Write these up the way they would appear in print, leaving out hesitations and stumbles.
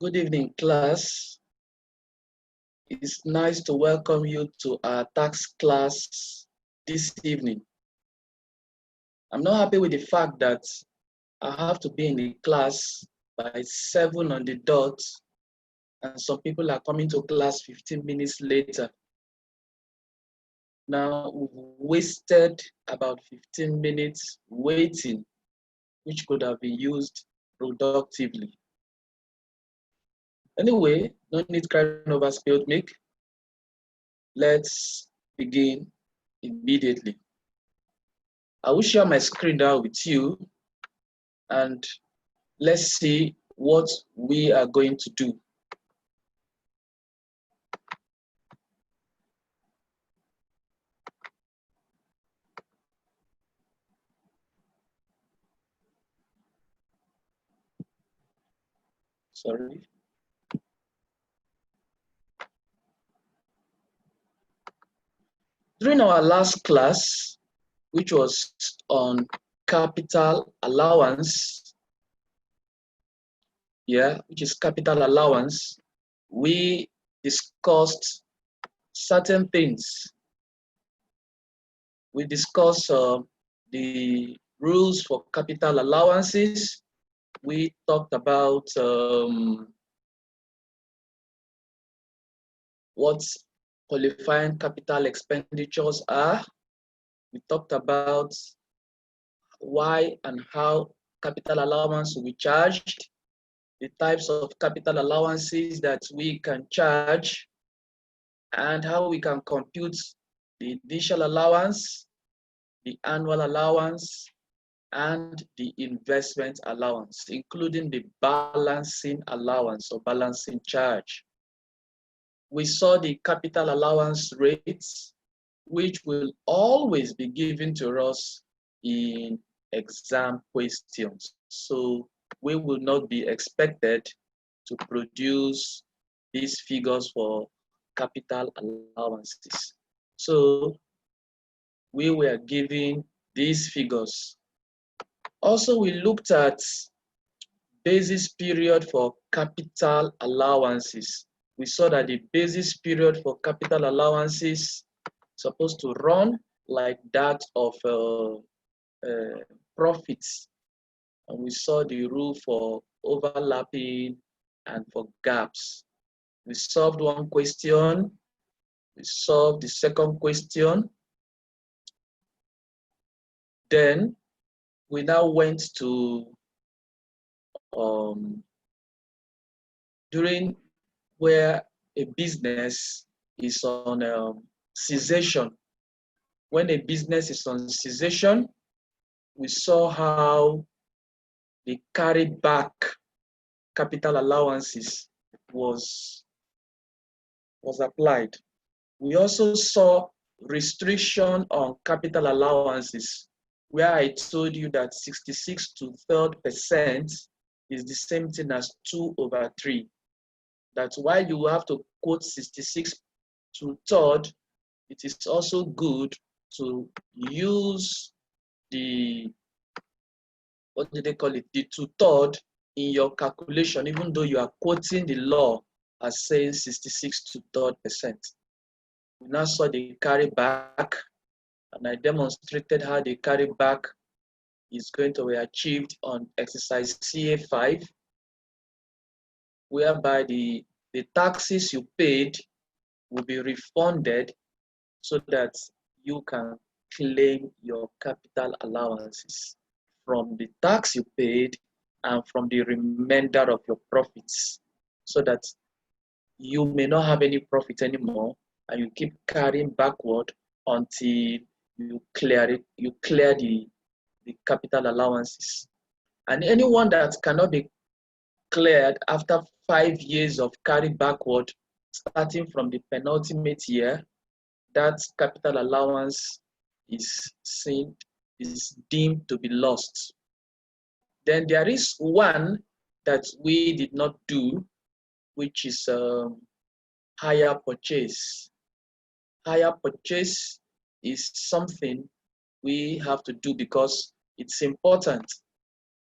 Good evening, class. It's nice to welcome you to our tax class this evening. I'm not happy with the fact that I have to be in the class by 7 on the dot, and some people are coming to class 15 minutes later. Now, we've wasted about 15 minutes waiting, which could have been used productively. Anyway, no need crying over spilled milk. Let's begin immediately. I will share my screen now with you, and let's see what we are going to do. Sorry. During our last class, which was on capital allowance, which is capital allowance, we discussed certain things. We discussed the rules for capital allowances. We talked about what qualifying capital expenditures are. We talked about why and how capital allowance will be charged, the types of capital allowances that we can charge, and how we can compute the initial allowance, the annual allowance, and the investment allowance, including the balancing allowance or balancing charge. We saw the capital allowance rates, which will always be given to us in exam questions. So we will not be expected to produce these figures for capital allowances. So we were given these figures. Also, we looked at basis period for capital allowances. We saw that the basis period for capital allowances is supposed to run like that of profits. And we saw the rule for overlapping and for gaps. We solved one question. We solved the second question. Then we now went to during where a business is on cessation. When a business is on cessation, we saw how the carry back capital allowances was applied. We also saw restriction on capital allowances, where I told you that 66 to third percent is the same thing as 2/3. That's why you have to quote 66 to third. It is also good to use the, what do they call it, the 2/3 in your calculation, even though you are quoting the law as saying 66 to third percent. We now saw the carry back, and I demonstrated how the carry back is going to be achieved on exercise CA5, whereby the taxes you paid will be refunded so that you can claim your capital allowances from the tax you paid and from the remainder of your profits, so that you may not have any profit anymore and you keep carrying backward until you clear it, you clear the capital allowances. And anyone that cannot be cleared after 5 years of carry backward, starting from the penultimate year, that capital allowance is deemed to be lost. Then there is one that we did not do, which is hire purchase. Hire purchase is something we have to do because it's important.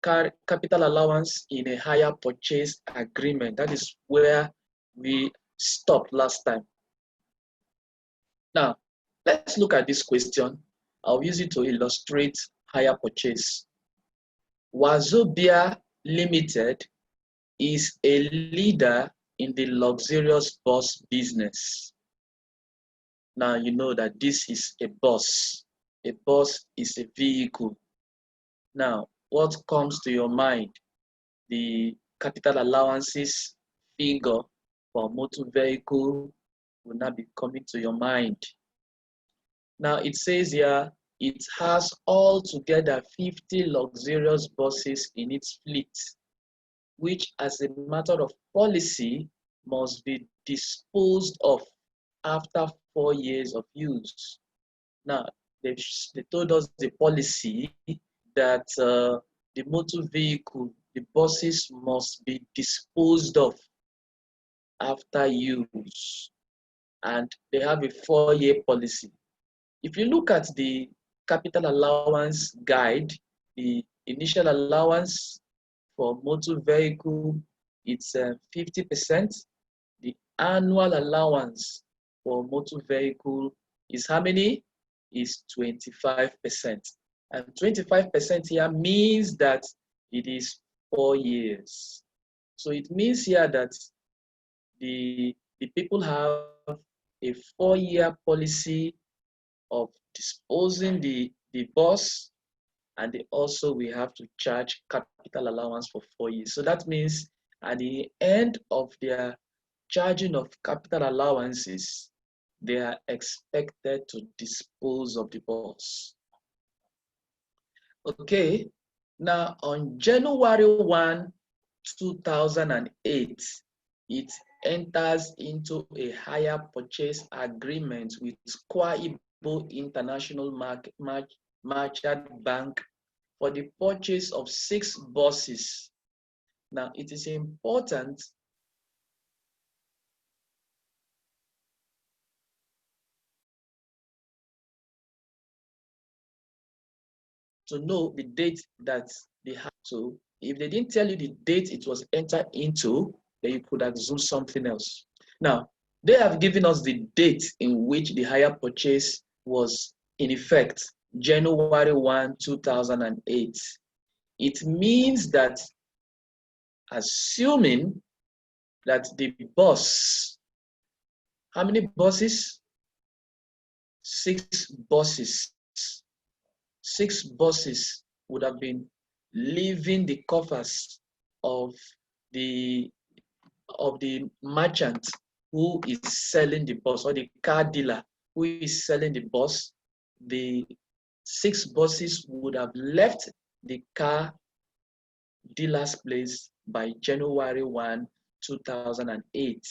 capital allowance in a hire purchase agreement. That is where we stopped last time. Now, let's look at this question. I'll use it to illustrate hire purchase. Wazobia Limited is a leader in the luxurious bus business. Now you know that this is a bus. A bus is a vehicle. Now, what comes to your mind? The capital allowances figure for motor vehicle will not be coming to your mind. Now it says here, it has altogether 50 luxurious buses in its fleet, which as a matter of policy must be disposed of after 4 years of use. Now, they told us the policy that the motor vehicle, the buses must be disposed of after use. And they have a 4-year policy. If you look at the capital allowance guide, the initial allowance for motor vehicle, it's 50%. The annual allowance for motor vehicle is how many? Is 25%. And 25% here means that it is 4 years. So it means here that the people have a 4-year policy of disposing the bus, and they also we have to charge capital allowance for 4 years. So that means at the end of their charging of capital allowances, they are expected to dispose of the bus. Okay, now on January 1, 2008, it enters into a hire purchase agreement with Kwa Igbo International Merchant Bank for the purchase of 6 buses. Now, it is important to know the date that they have to. If they didn't tell you the date it was entered into, then you could assume something else. Now, they have given us the date in which the hire purchase was in effect, January 1, 2008. It means that assuming that the bus, how many buses? 6 buses. 6 buses would have been leaving the coffers of the merchant who is selling the bus, or the car dealer who is selling the bus. The 6 buses would have left the car dealer's place by January 1, 2008.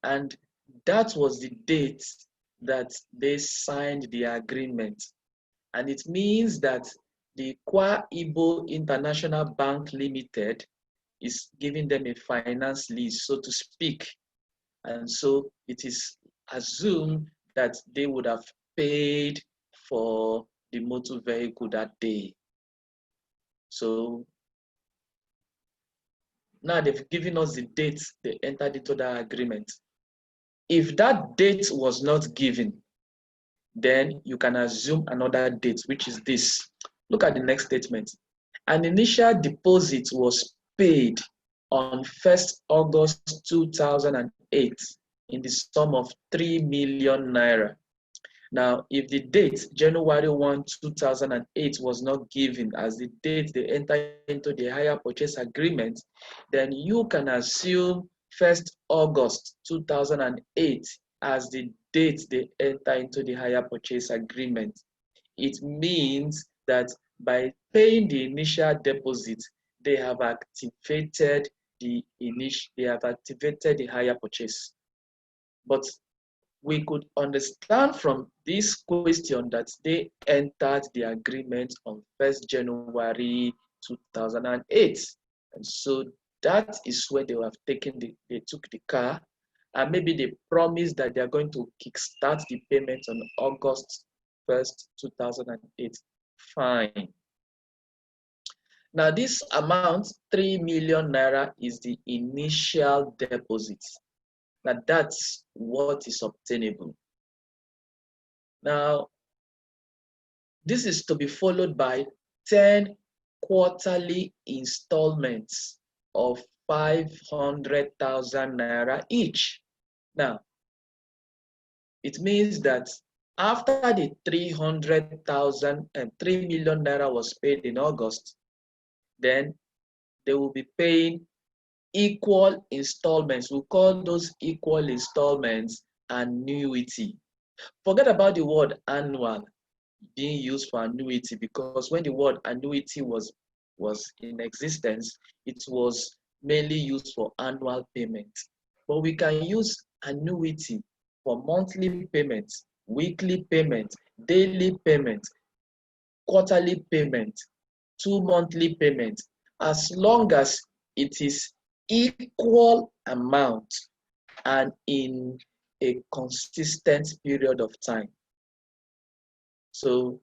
And that was the date that they signed the agreement. And it means that the Kwa Igbo International Bank Limited is giving them a finance lease, so to speak. And so it is assumed that they would have paid for the motor vehicle that day. So now they've given us the date they entered into that agreement. If that date was not given, then you can assume another date, which is this. Look at the next statement. An initial deposit was paid on 1st August 2008 in the sum of 3 million naira. Now, if the date, January 1, 2008 was not given as the date they entered into the hire purchase agreement, then you can assume 1st August 2008 as the date they enter into the hire purchase agreement. It means that by paying the initial deposit, they have activated the hire purchase. But we could understand from this question that they entered the agreement on 1st January 2008. And so that is when they have taken they took the car, and maybe they promised that they are going to kickstart the payment on August 1st, 2008. Fine. Now this amount, 3 million naira, is the initial deposit. Now that's what is obtainable. Now, this is to be followed by 10 quarterly installments of 500,000 naira each. Now, it means that after the 300,000 and 3 million naira was paid in August, then they will be paying equal installments. We'll call those equal installments annuity. Forget about the word annual being used for annuity, because when the word annuity was in existence, it was mainly used for annual payment. But we can use annuity for monthly payments, weekly payment, daily payment, quarterly payment, 2 monthly payment, as long as it is equal amount and in a consistent period of time. So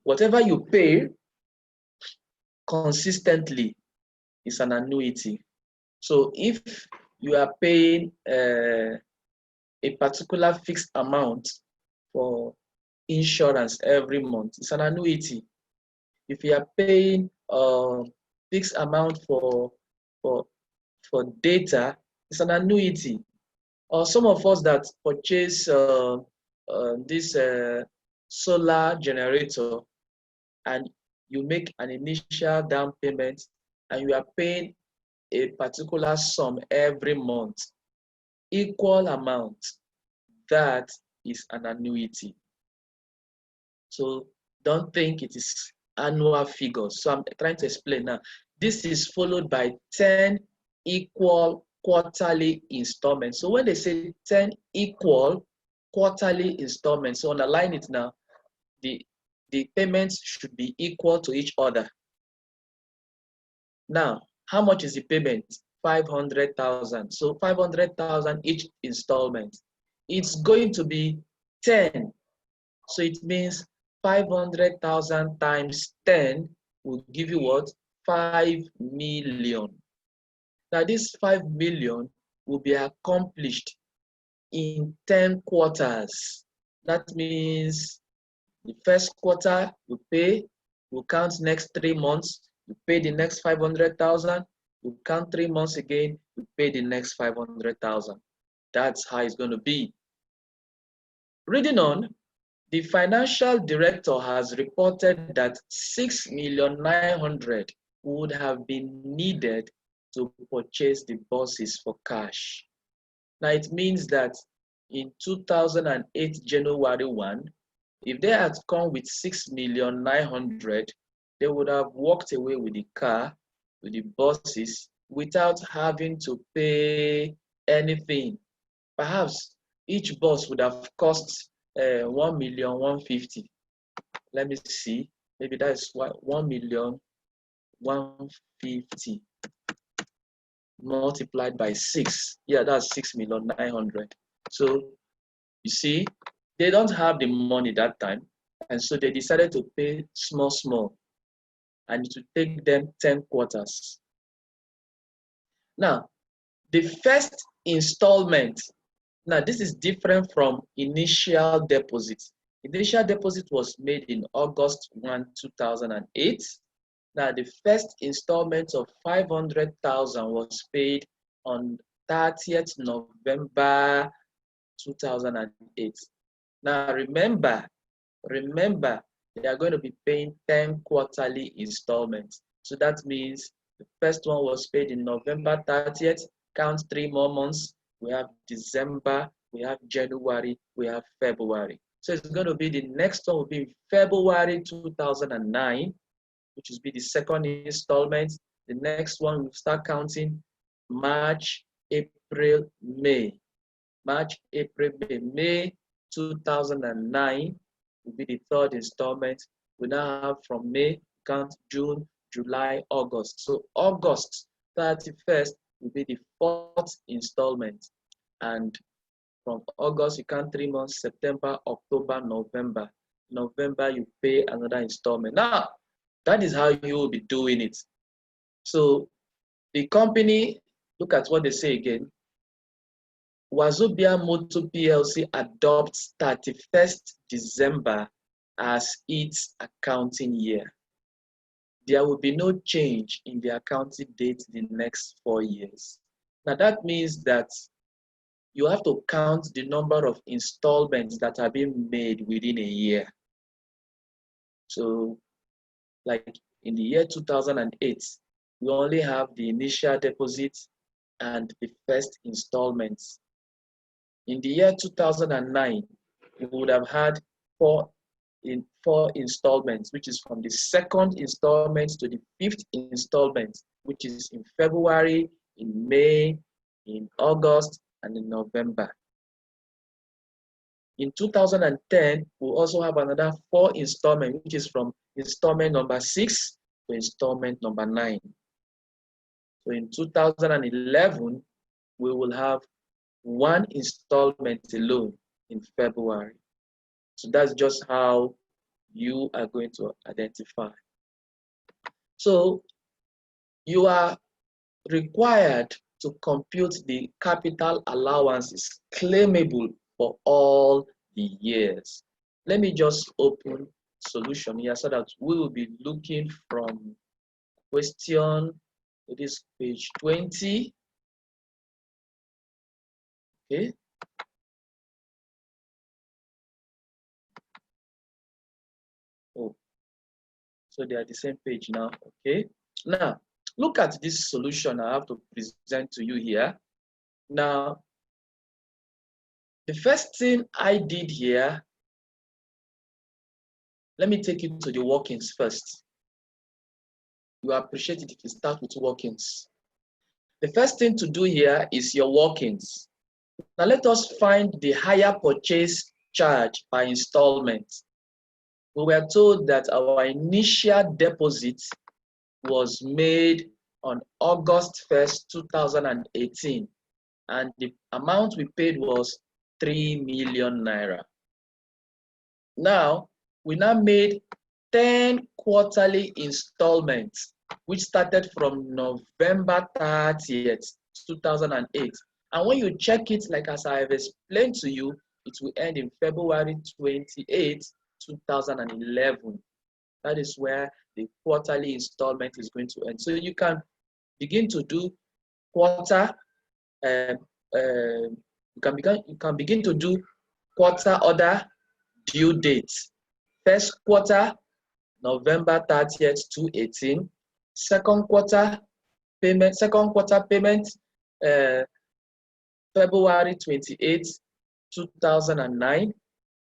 whatever you pay consistently is an annuity. So if you are paying a particular fixed amount for insurance every month, it's an annuity. If you are paying a fixed amount for data, it's an annuity. Or some of us that purchase this solar generator, and you make an initial down payment and you are paying a particular sum every month, equal amount, that is an annuity. So don't think it is annual figures. So I'm trying to explain now. This is followed by 10 equal quarterly installments. So when they say 10 equal quarterly installments, so underline it now, the payments should be equal to each other. Now, how much is the payment? 500,000. So 500,000 each installment. It's going to be 10. So it means 500,000 times 10 will give you what? 5 million. Now this 5 million will be accomplished in 10 quarters. That means the first quarter you pay, you count next 3 months, you pay the next 500,000, you count 3 months again, you pay the next 500,000. That's how it's going to be. Reading on, the financial director has reported that 6,900,000 would have been needed to purchase the buses for cash. Now it means that in 2008 January 1, if they had come with 6,900,000, they would have walked away with the car, with the buses, without having to pay anything. Perhaps each bus would have cost 1,150,000. Let me see. Maybe that's 1,150,000 multiplied by 6. Yeah, that's 6,900,000. So you see, they don't have the money that time, and so they decided to pay small, and to take them 10 quarters. Now, the first installment. Now, this is different from initial deposit. Initial deposit was made in August 1, 2008. Now, the first installment of 500,000 was paid on 30th November 2008. Now, remember, they are going to be paying 10 quarterly installments. So that means the first one was paid in November 30th, count 3 more months. We have December, we have January, we have February. So it's going to be the next one will be February 2009, which will be the second installment. The next one we'll start counting March, April, May. March, April, May 2009 will be the third installment. We now have from May, count June, July, August. So August 31st will be the fourth installment. And from August, you count 3 months, September, October, November. November, you pay another installment. Now, That is how you will be doing it. So the company, look at what they say again. Wazobia Motor PLC adopts 31st December as its accounting year. There will be no change in the accounting date the next 4 years. Now that means that you have to count the number of installments that are being made within a year. So like in the year 2008, we only have the initial deposit and the first installments. In the year 2009, we would have had four installments, which is from the second installment to the fifth installment, which is in February, in May, in August, and in November. In 2010, we'll also have another 4 installments, which is from installment number 6 to installment number 9. So in 2011, we will have 1 installment alone in February. So that's just how you are going to identify. So you are required to compute the capital allowances claimable for all the years. Let me just open solution here so that we will be looking from question to this page 20. Okay. Oh, so they are the same page now. Okay. Now, look at this solution I have to present to you here. Now, the first thing I did here, let me take you to the workings first. You appreciate it if you start with workings. The first thing to do here is your workings. Now let us find the hire purchase charge by installment. We were told that our initial deposit was made on August 1st, 2018, and the amount we paid was 3 million naira. Now, we now made 10 quarterly installments, which started from November 30th, 2008. And when you check it, like as I have explained to you, it will end in February 28, 2011. That is where the quarterly installment is going to end. So you can begin to do quarter, you can begin to do quarter order due dates. First quarter, November 30th, 2018. Second quarter payment, February 28, 2009.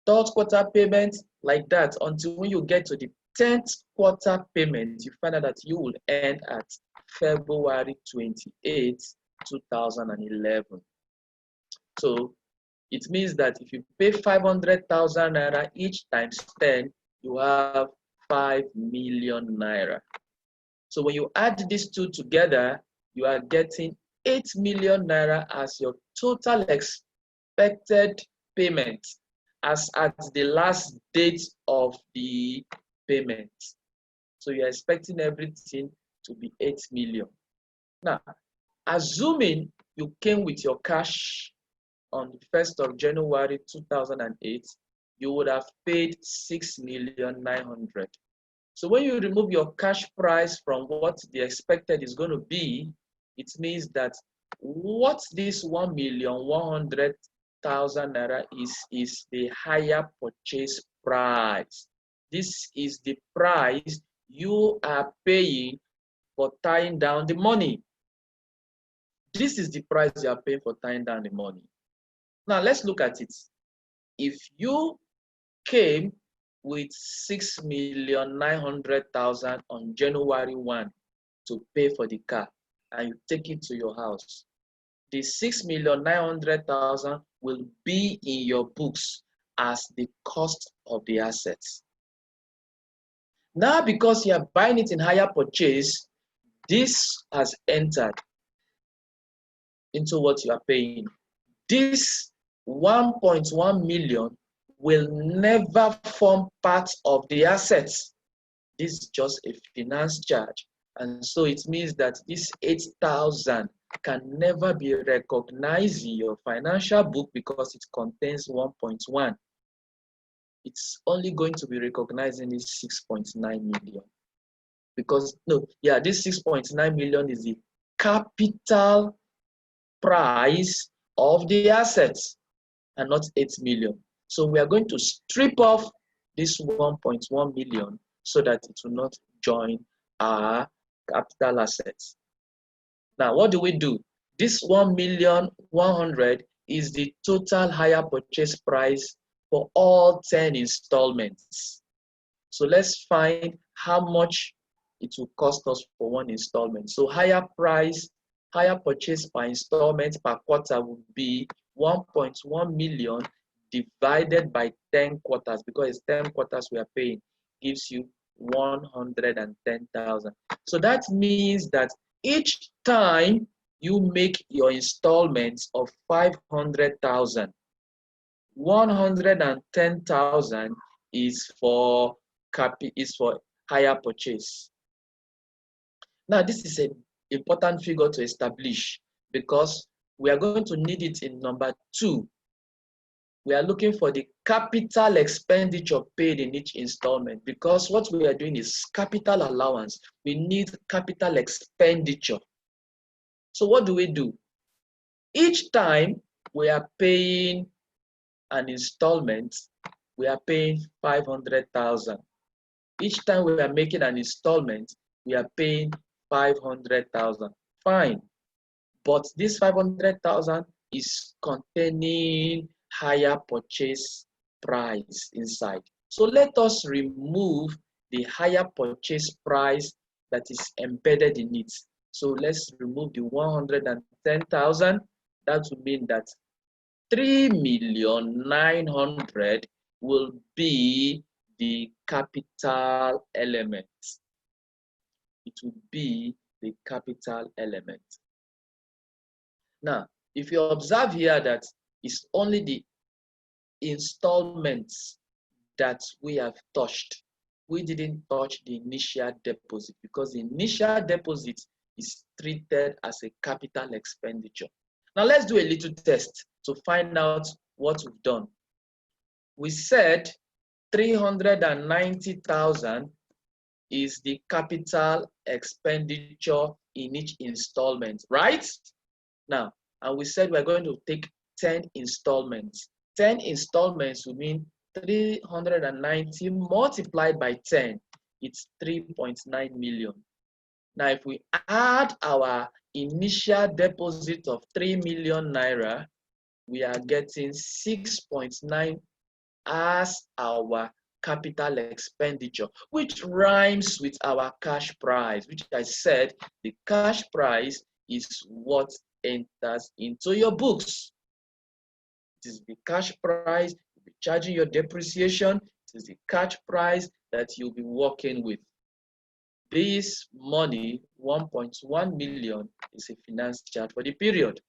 Third quarter payment, like that, until when you get to the 10th quarter payment, you find out that you will end at February 28, 2011. So it means that if you pay 500,000 naira each times 10, you have 5 million naira. So when you add these two together, you are getting 8 million naira as your total expected payment as at the last date of the payment. So you're expecting everything to be 8 million. Now, assuming you came with your cash on the 1st of January 2008, you would have paid 6,900,000. So when you remove your cash price from what the expected is going to be, it means that what this 1,100,000 naira is the higher purchase price. This is the price you are paying for tying down the money. This is the price you are paying for tying down the money. Now let's look at it. If you came with 6,900,000 on January 1 to pay for the car and you take it to your house, the 6,900,000 will be in your books as the cost of the assets. Now, because you are buying it in hire purchase, this has entered into what you are paying. This 1.1 million will never form part of the assets. This is just a finance charge. And so it means that this 8,000 can never be recognized in your financial book because it contains 1.1. It's only going to be recognized in this 6.9 million. Because, no, yeah, this 6.9 million is the capital price of the assets and not 8 million. So we are going to strip off this 1.1 million so that it will not join our capital assets. Now, what do we do? This 1,100,000 is the total hire purchase price for all 10 installments. So let's find how much it will cost us for one installment. So hire purchase per installment per quarter would be 1.1 million divided by 10 quarters, because it's 10 quarters we are paying, gives you 110,000. So that means that each time you make your installments of 500,000, 110,000 is for hire purchase. Now, this is an important figure to establish because we are going to need it in number 2. We are looking for the capital expenditure paid in each installment, because what we are doing is capital allowance. We need capital expenditure. So what do we do? Each time we are paying an installment, we are paying 500,000. Each time we are making an installment, we are paying 500,000. Fine. But this 500,000 is containing hire purchase price inside. So let us remove the hire purchase price that is embedded in it. So let's remove the 110,000. That would mean that 3,900,000 will be the capital element. It would be the capital element. Now, if you observe here that it's only the installments that we have touched. We didn't touch the initial deposit because the initial deposit is treated as a capital expenditure. Now let's do a little test to find out what we've done. We said 390,000 is the capital expenditure in each installment, right? Now, and we said we're going to take 10 installments. 10 installments would mean 390 multiplied by 10, it's 3.9 million. Now, if we add our initial deposit of 3 million naira, we are getting 6.9 as our capital expenditure, which rhymes with our cash price, which I said the cash price is what enters into your books. It is the cash price you'll be charging your depreciation. It is the cash price that you'll be working with. This money, 1.1 million, is a finance charge for the period.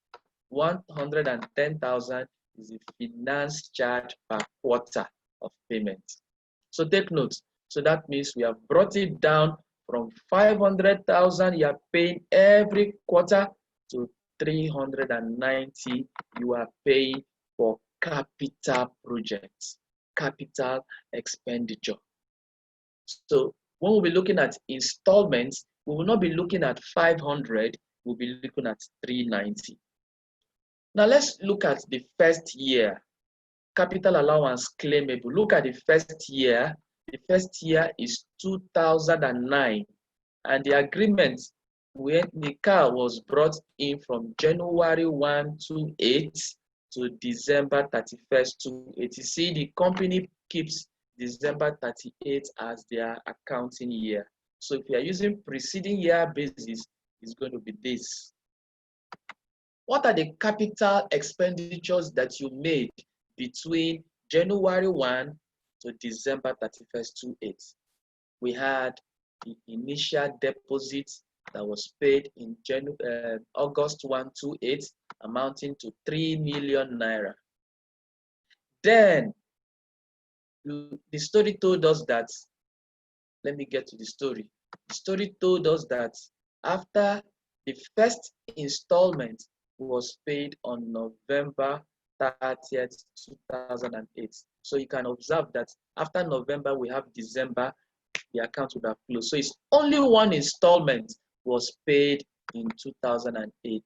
110,000 is a finance charge per quarter of payment. So take note. So that means we have brought it down from 500,000 you are paying every quarter to 390 you are paying for capital projects, capital expenditure. So when we'll be looking at installments, we will not be looking at 500, we'll be looking at 390. Now let's look at the first year. Capital allowance claimable. Look at the first year. The first year is 2009. And the agreement when the car was brought in from January 128 to December 31st 28. You see, the company keeps December 38 as their accounting year. So if you are using preceding year basis, it's going to be this. What are the capital expenditures that you made between January 1 to December 31st 28? We had the initial deposit that was paid in August 128, amounting to 3 million naira. Then the story told us that let me get to the story. The story told us that after the first installment was paid on November 30th, 2008. So you can observe that after November, we have December, the account would have closed. So it's only one installment was paid in 2008.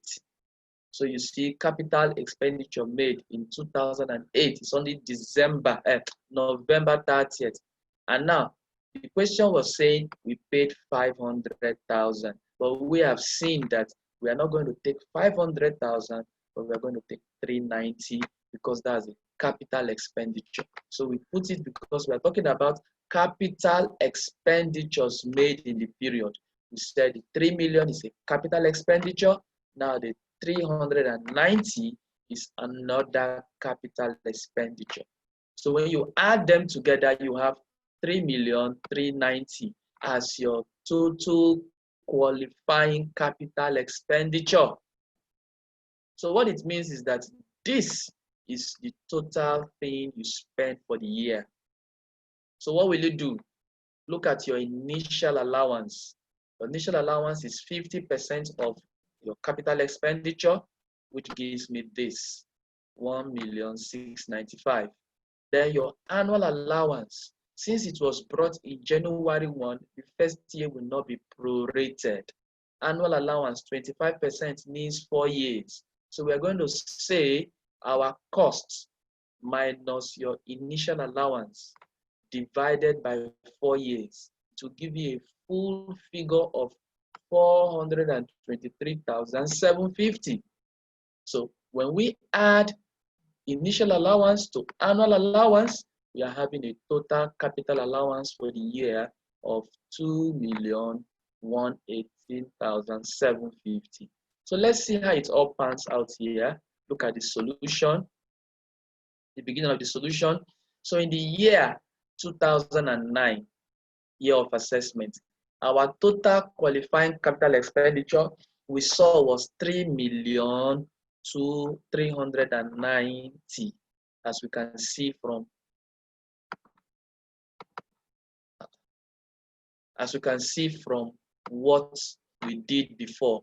So you see capital expenditure made in 2008. It's only November 30th. And now the question was saying we paid 500,000, but we have seen that we are not going to take 500,000, but we're going to take 390 because that's a capital expenditure. So we put it because we're talking about capital expenditures made in the period. We said the 3 million is a capital expenditure. Now the 390 is another capital expenditure. So when you add them together, you have 3,390,000 as your total qualifying capital expenditure. So what it means is that this is the total thing you spend for the year. So what will you do? Look at your initial allowance. Your initial allowance is 50% of your capital expenditure, which gives me this, 1,695,000. Then your annual allowance, since it was brought in January 1, the first year will not be prorated. Annual allowance, 25% means 4 years. So we're going to say our costs minus your initial allowance divided by 4 years to give you a full figure of 423,750. So when we add initial allowance to annual allowance, we are having a total capital allowance for the year of 2,118,750. So let's see how it all pans out here. Look at the solution, the beginning of the solution. So in the year 2009, year of assessment, our total qualifying capital expenditure we saw was 3,390,000, as we can see from what we did before.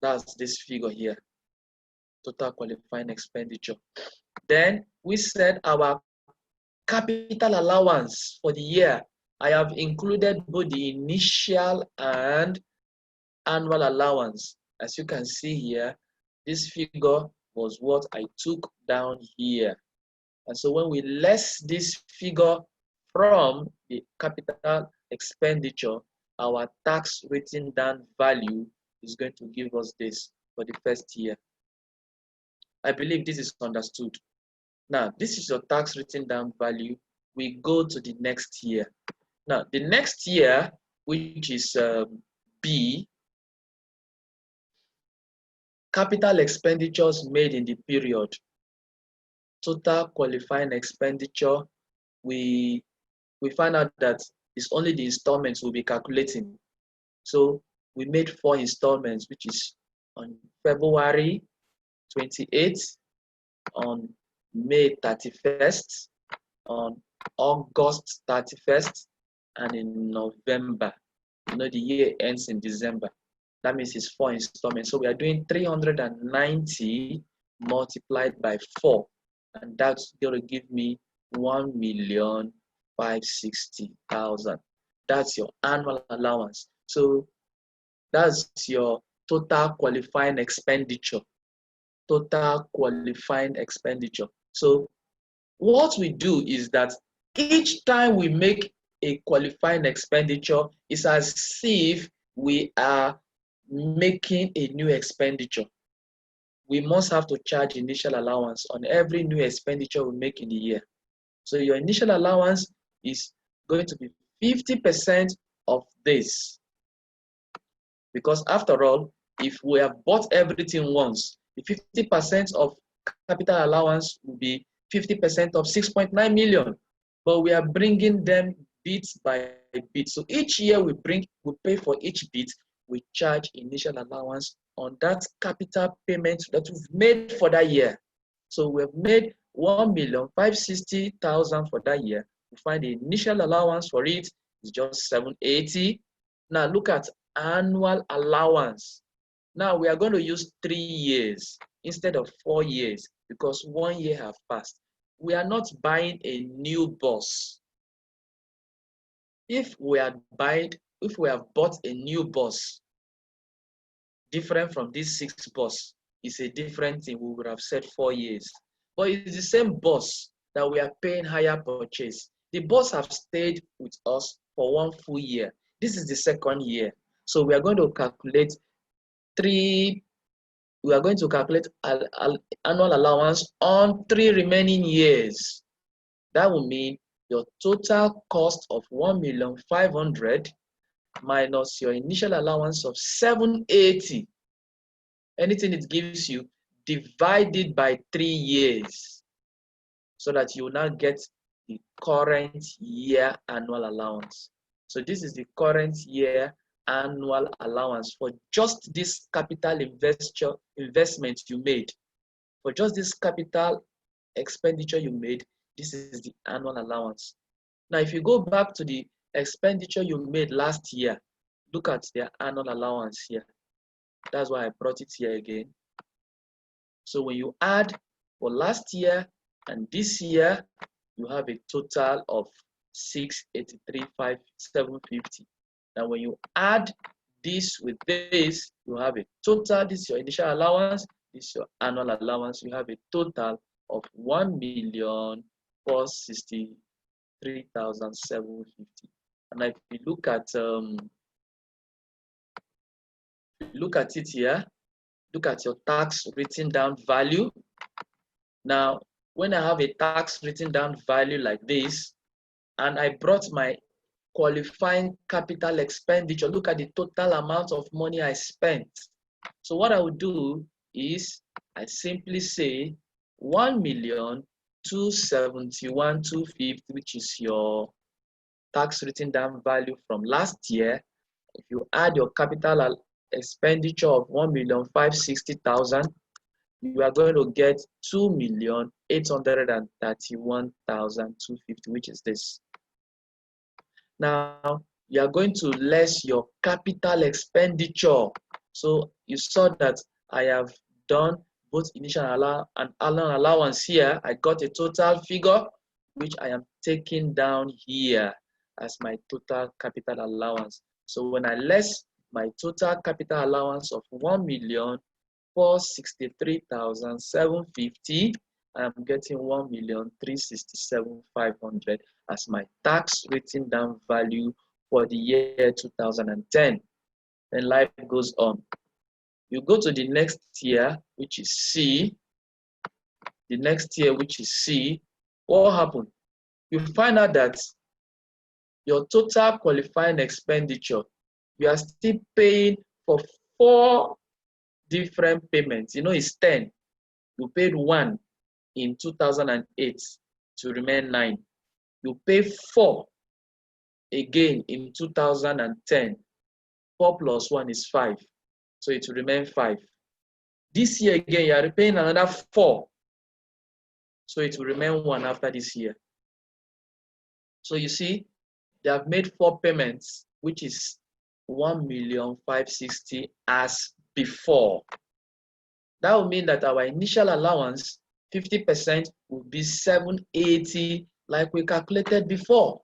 That's this figure here, total qualifying expenditure. Then we said our capital allowance for the year, I have included both the initial and annual allowance. As you can see here, this figure was what I took down here. And so when we less this figure from the capital expenditure, our tax written down value is going to give us this for the first year. I believe this is understood. Now, this is your tax written down value. We go to the next year. Now, the next year, which is B, capital expenditures made in the period. Total qualifying expenditure, we find out that it's only the installments we'll be calculating. So we made 4 installments, which is on February 28th, on May 31st, on August 31st, and in November. You know, the year ends in December. That means it's 4 installments. So we are doing 390 multiplied by 4. And that's going to give me 1,560,000. That's your annual allowance. So that's your total qualifying expenditure. Total qualifying expenditure. So what we do is that each time we make a qualifying expenditure, it's as if we are making a new expenditure. We must have to charge initial allowance on every new expenditure we make in the year. So your initial allowance is going to be 50% of this. Because after all, if we have bought everything once, the 50% of capital allowance will be 50% of 6.9 million. But we are bringing them bit by bit. So each year we pay for each bit, we charge initial allowance on that capital payment that we've made for that year. So we've made 1,560,000 for that year. We find the initial allowance for it It's just 780. Now look at annual allowance. Now we are going to use 3 years instead of 4 years because 1 year have passed. We are not buying a new bus. If we have bought a new bus, different from this 6 bus, it's a different thing. We would have said 4 years. But it's the same bus that we are paying higher purchase. The bus have stayed with us for 1 full year. This is the 2nd year. So we are going to calculate annual allowance on 3 remaining years. That will mean your total cost of 1,500,000 minus your initial allowance of 780. Anything it gives you, divided by 3 years, so that you will now get the current year annual allowance. So this is the current year annual allowance for just this capital investment you made. For just this capital expenditure you made, this is the annual allowance. Now, if you go back to the expenditure you made last year, look at their annual allowance here. That's why I brought it here again. So when you add for last year and this year, you have a total of 683,750. Now when you add this with this, you have a total. This is your initial allowance, this is your annual allowance. You have a total of 1,463,750. And if you look at it here, look at your tax written down value. Now, when I have a tax written down value like this, and I brought my qualifying capital expenditure, look at the total amount of money I spent. So what I would do is I simply say 1,271,250, which is your tax written down value from last year. If you add your capital expenditure of 1,560,000, you are going to get 2,831,250, which is this. Now, you are going to less your capital expenditure. So you saw that I have done both initial and annual allowance here. I got a total figure, which I am taking down here as my total capital allowance. So when I less my total capital allowance of 1,463,750, I am getting 1,367,500 as my tax written down value for the year 2010. Then life goes on. You go to the next year, which is C. The next year, which is C, what happened? You find out that your total qualifying expenditure, you are still paying for 4 different payments. You know, it's 10. You paid 1 in 2008 to remain 9. You pay 4 again in 2010. 4 plus 1 is 5. So it will remain 5. This year again, you are paying another 4. So it will remain 1 after this year. So you see, they have made 4 payments, which is 1,560,000 as before. That will mean that our initial allowance, 50% will be 780, like we calculated before.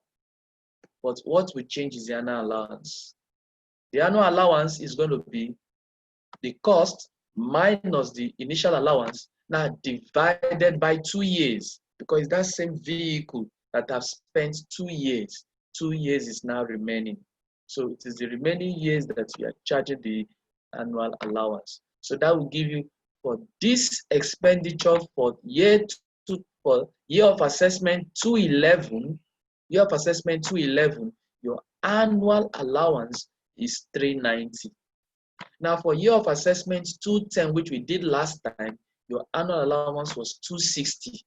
But what will change is the annual allowance. The annual allowance is going to be the cost minus the initial allowance, now divided by 2 years, because that same vehicle that have spent 2 years. 2 years is now remaining. So it is the remaining years that we are charging the annual allowance. So that will give you, for this expenditure for year of assessment 211, your annual allowance is 390. Now for year of assessment 210, which we did last time, your annual allowance was 260.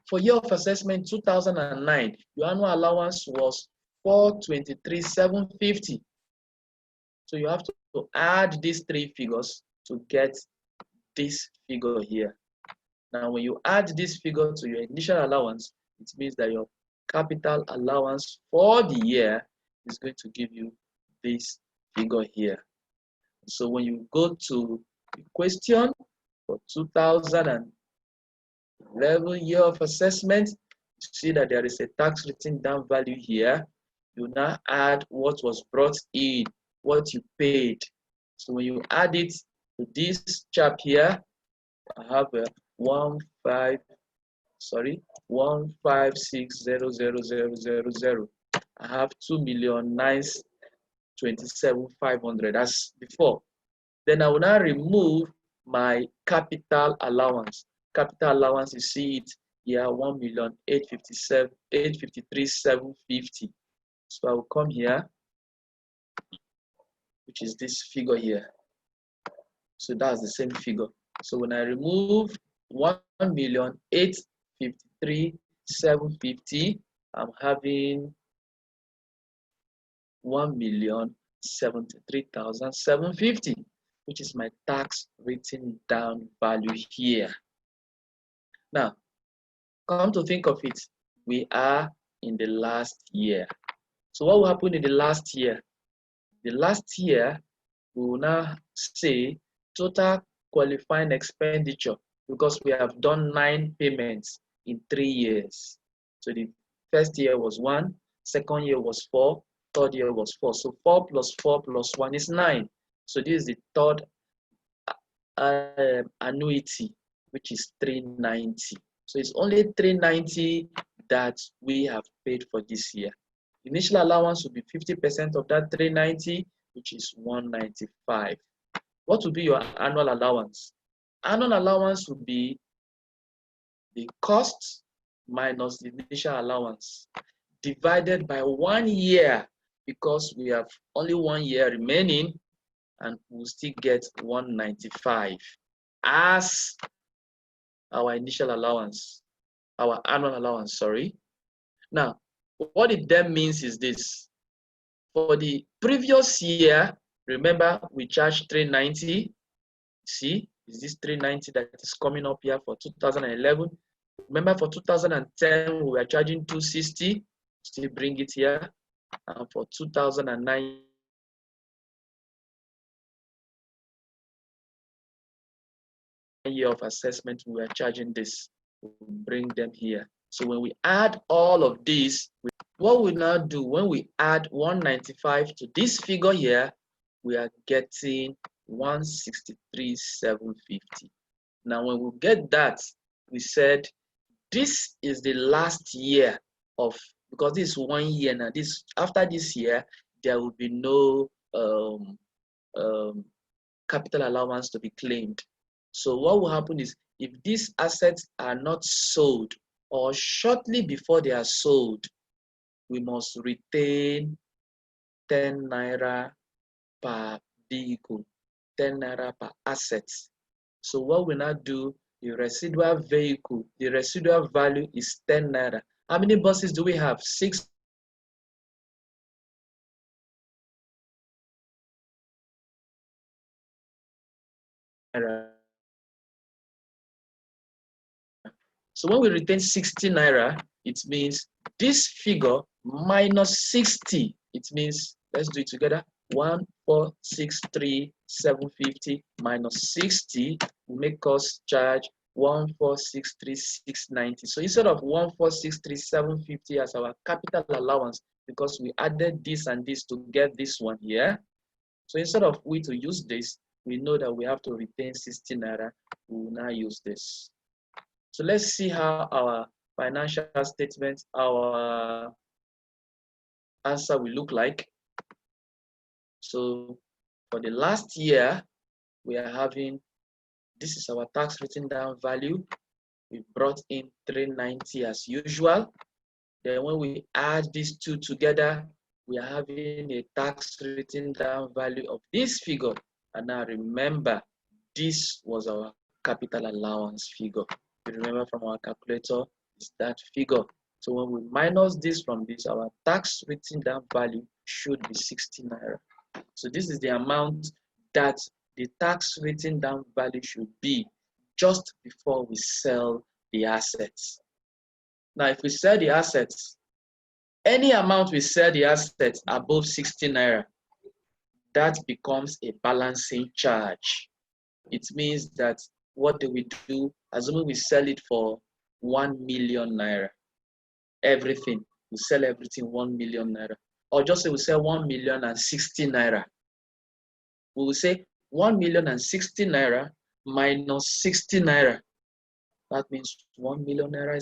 For year of assessment 2009, your annual allowance was 423,750. So you have to add these 3 figures to get this figure here. Now when you add this figure to your initial allowance, it means that your capital allowance for the year is going to give you this figure here. So when you go to the question for 2011 year of assessment, you see that there is a tax written down value here. You now add what was brought in, what you paid. So when you add it to this chart here, I have a 156,000,000. I have 2,927,500 as before. Then I will now remove my capital allowance. Capital allowance, you see it here, 1,853,750. So I will come here, which is this figure here. So that's the same figure. So when I remove 1,853,750, I'm having 1,073,750, which is my tax written down value here. Now, come to think of it, we are in the last year. So what will happen in the last year? The last year, we will now say total qualifying expenditure, because we have done 9 payments in 3 years. So the first year was 1, second year was 4, third year was 4. So 4 plus 4 plus 1 is 9. So this is the third annuity, which is 390. So it's only 390 that we have paid for this year. Initial allowance will be 50% of that 390, which is 195. What will be your annual allowance? Annual allowance would be the cost minus the initial allowance divided by 1 year, because we have only 1 year remaining and we'll still get 195 as our initial allowance, our annual allowance, sorry. Now, what it then means is this. For the previous year, remember we charged 390. See, is this 390 that is coming up here for 2011? Remember for 2010, we were charging 260. Still bring it here. And for 2009, year of assessment, we were charging this. We'll bring them here. So when we add all of these, what we now do, when we add 195 to this figure here, we are getting 163,750. Now when we get that, we said this is the last year of, because this is 1 year now, this after this year there will be no capital allowance to be claimed. So what will happen is, if these assets are not sold or shortly before they are sold, we must retain 10 naira per vehicle, 10 naira per asset. So what we now do, the residual vehicle, the residual value is 10 naira. How many buses do we have? 6. So when we retain 60 naira, it means this figure minus 60. It means, let's do it together. 1,463,750 minus 60 will make us charge 1,463,690. So instead of 1,463,750 as our capital allowance, because we added this and this to get this one here, so instead of we to use this, we know that we have to retain 60 naira. We will now use this. So let's see how our financial statement, our answer will look like. So for the last year, we are having, this is our tax written down value. We brought in 390 as usual. Then when we add these two together, we are having a tax written down value of this figure. And now remember, this was our capital allowance figure. You remember from our calculator, is that figure. So when we minus this from this, our tax written down value should be 60 naira. So this is the amount that the tax written down value should be just before we sell the assets. Now, if we sell the assets, Any amount we sell the assets above 60 naira, that becomes a balancing charge. It means that what do we do? Assuming we sell it for 1 million naira, everything, we sell everything 1 million naira. Or just say we sell 1,060,000 naira. We will say 1,060,000 naira minus 60 naira. That means 1 million naira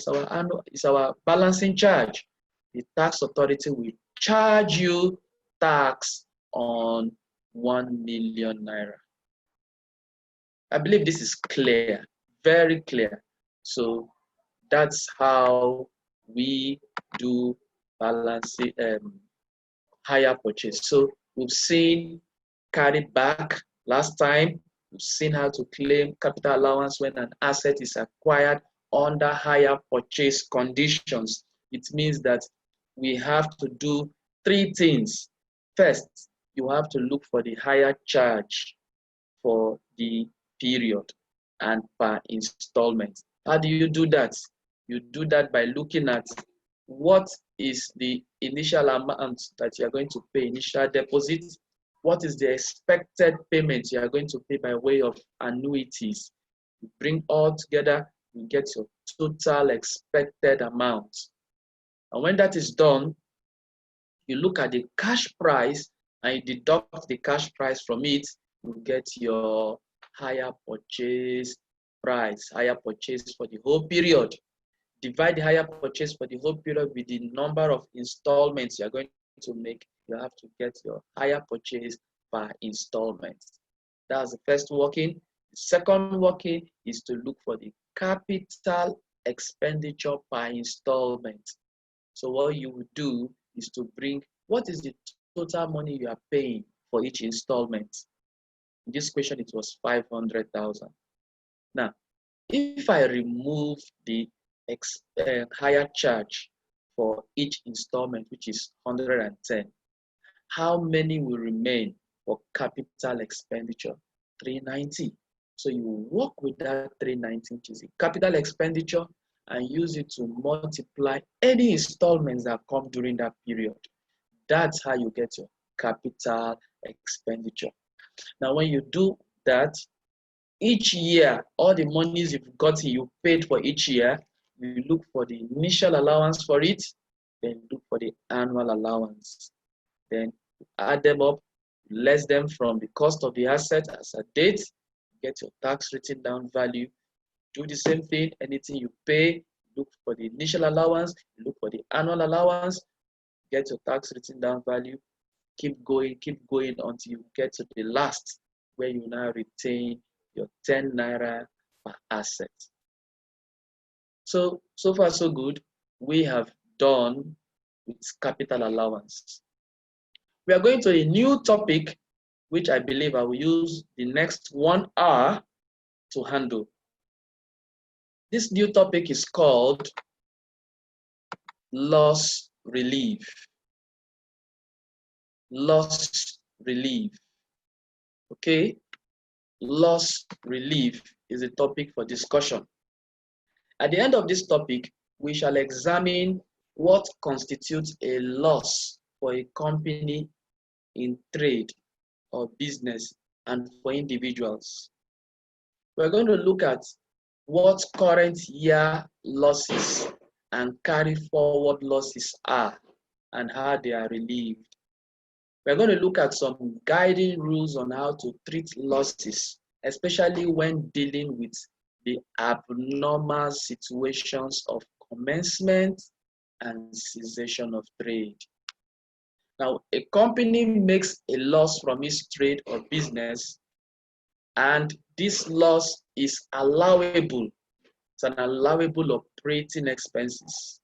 is our balancing charge. The tax authority will charge you tax on 1 million naira. I believe this is clear, very clear. So that's how we do balancing hire purchase. So we've seen carry back last time. We've seen how to claim capital allowance when an asset is acquired under hire purchase conditions. It means that we have to do 3 things. First, you have to look for the higher charge for the period and per installment. How do you do that? You do that by looking at what is the initial amount that you are going to pay, initial deposit, what is the expected payment you are going to pay by way of annuities. You bring all together, you get your total expected amount. And when that is done, you look at the cash price and you deduct the cash price from it, you get your hire purchase price, hire purchase for the whole period. Divide the hire purchase for the whole period with the number of installments you're going to make. You have to get your hire purchase per installment. That's the first working. The second working is to look for the capital expenditure per installment. So what you would do is to bring what is the total money you are paying for each installment. In this question, it was 500,000. Now, if I remove the higher charge for each installment, which is 110, how many will remain for capital expenditure? 390. So you work with that 390, which is the capital expenditure, and use it to multiply any installments that come during that period. That's how you get your capital expenditure. Now, when you do that, each year, all the monies you've got, you paid for each year, you look for the initial allowance for it, then look for the annual allowance. Then add them up, less them from the cost of the asset as a date, get your tax written down value. Do the same thing, anything you pay, look for the initial allowance, look for the annual allowance, get your tax written down value, keep going until you get to the last, where you now retain your 10 naira per asset. So far so good. We have done with capital allowance. We are going to a new topic, which I believe I will use the next 1 hour to handle. This new topic is called loss relief. Loss relief. Okay? Loss relief is a topic for discussion. At the end of this topic, we shall examine what constitutes a loss for a company in trade or business and for individuals. We're going to look at what current year losses and carry forward losses are and how they are relieved. We're going to look at some guiding rules on how to treat losses, especially when dealing with the abnormal situations of commencement and cessation of trade. Now, a company makes a loss from its trade or business, and this loss is allowable. It's an allowable operating expenses.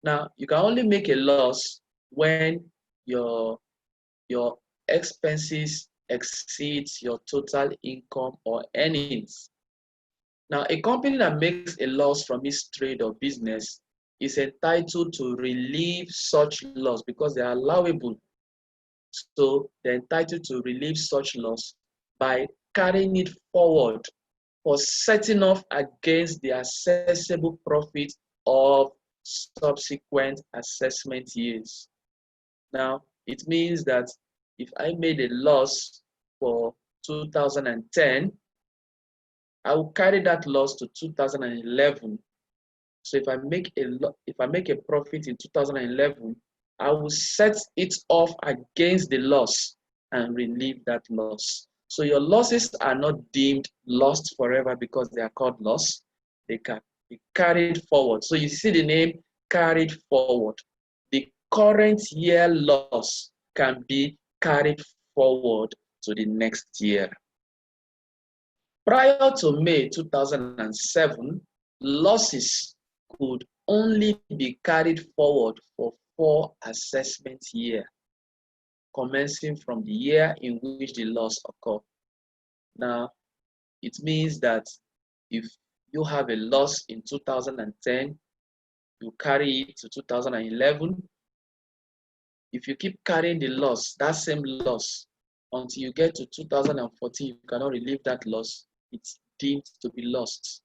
Now, you can only make a loss when your expenses exceeds your total income or earnings. Now, a company that makes a loss from its trade or business is entitled to relieve such loss because they are allowable. So they're entitled to relieve such loss by carrying it forward or setting off against the accessible profit of subsequent assessment years. Now, it means that if I made a loss for 2010, I will carry that loss to 2011. So if I make a profit in 2011, I will set it off against the loss and relieve that loss. So your losses are not deemed lost forever because they are called loss. They can be carried forward. So you see the name carried forward. The current year loss can be carried forward to the next year. Prior to May 2007, losses could only be carried forward for 4 assessment years, commencing from the year in which the loss occurred. Now, it means that if you have a loss in 2010, you carry it to 2011. If you keep carrying the loss, that same loss, until you get to 2014, you cannot relieve that loss. It's deemed to be lost.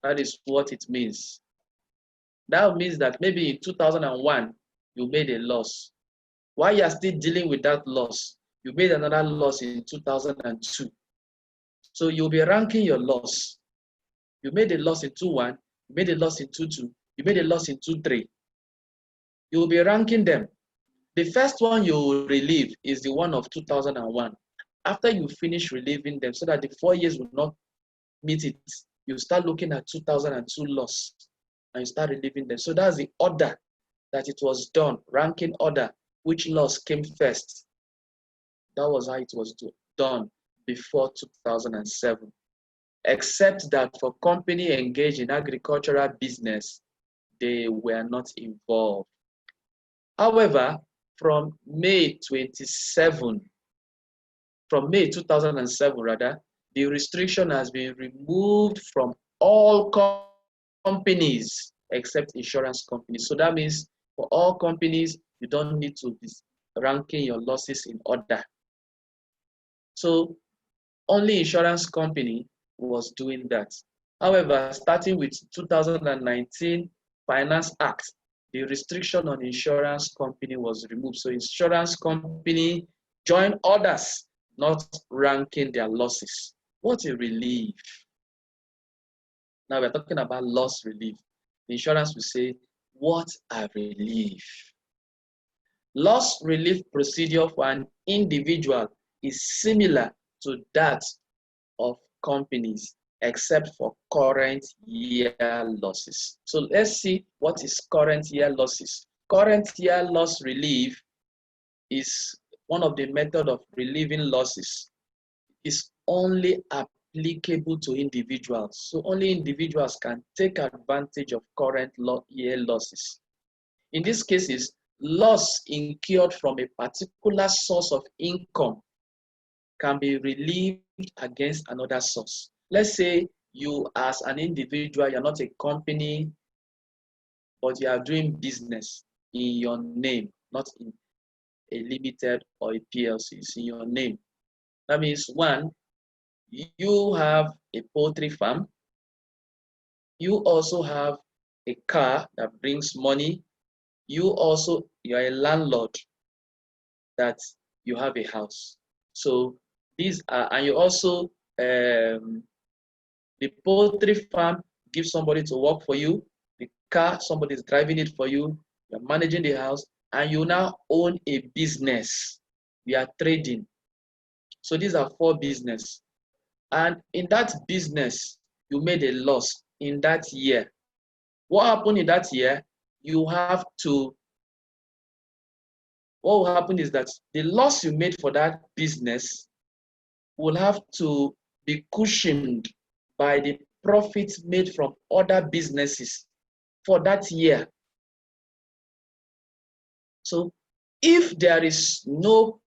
That is what it means. That means that maybe in 2001, you made a loss. While you are still dealing with that loss, you made another loss in 2002. So you'll be ranking your loss. You made a loss in 2.1, you made a loss in 2.2, you made a loss in 2.3. You'll be ranking them. The first one you will relieve is the one of 2001. After you finish relieving them, so that the 4 years will not meet it, you start looking at 2002 loss and you start relieving them. So that's the order that it was done, ranking order, which loss came first. That was how it was done before 2007. Except that for company engaged in agricultural business, they were not involved. However, from May 2007 rather, the restriction has been removed from all companies except insurance companies. So that means for all companies, you don't need to be ranking your losses in order. So only insurance company was doing that. However, starting with 2019 Finance Act, the restriction on insurance company was removed. So insurance company join others, not ranking their losses. What a relief. Now we're talking about loss relief. The insurance will say, what a relief. Loss relief procedure for an individual is similar to that of companies, except for current year losses. So let's see what is current year losses. Current year loss relief is one of the methods of relieving losses. It's only applicable to individuals. So only individuals can take advantage of current year losses. In these cases, loss incurred from a particular source of income can be relieved against another source. Let's say you as an individual, you're not a company, but you are doing business in your name, not in a limited or a PLC, it's in your name. That means one, you have a poultry farm. You also have a car that brings money. You're a landlord that you have a house. So these are, and you also, the poultry farm gives somebody to work for you. The car, somebody is driving it for you. You're managing the house, and you now own a business. You are trading. So these are 4 business. And in that business, you made a loss in that year. What happened in that year? What will happen is that the loss you made for that business will have to be cushioned by the profits made from other businesses for that year. So if there is no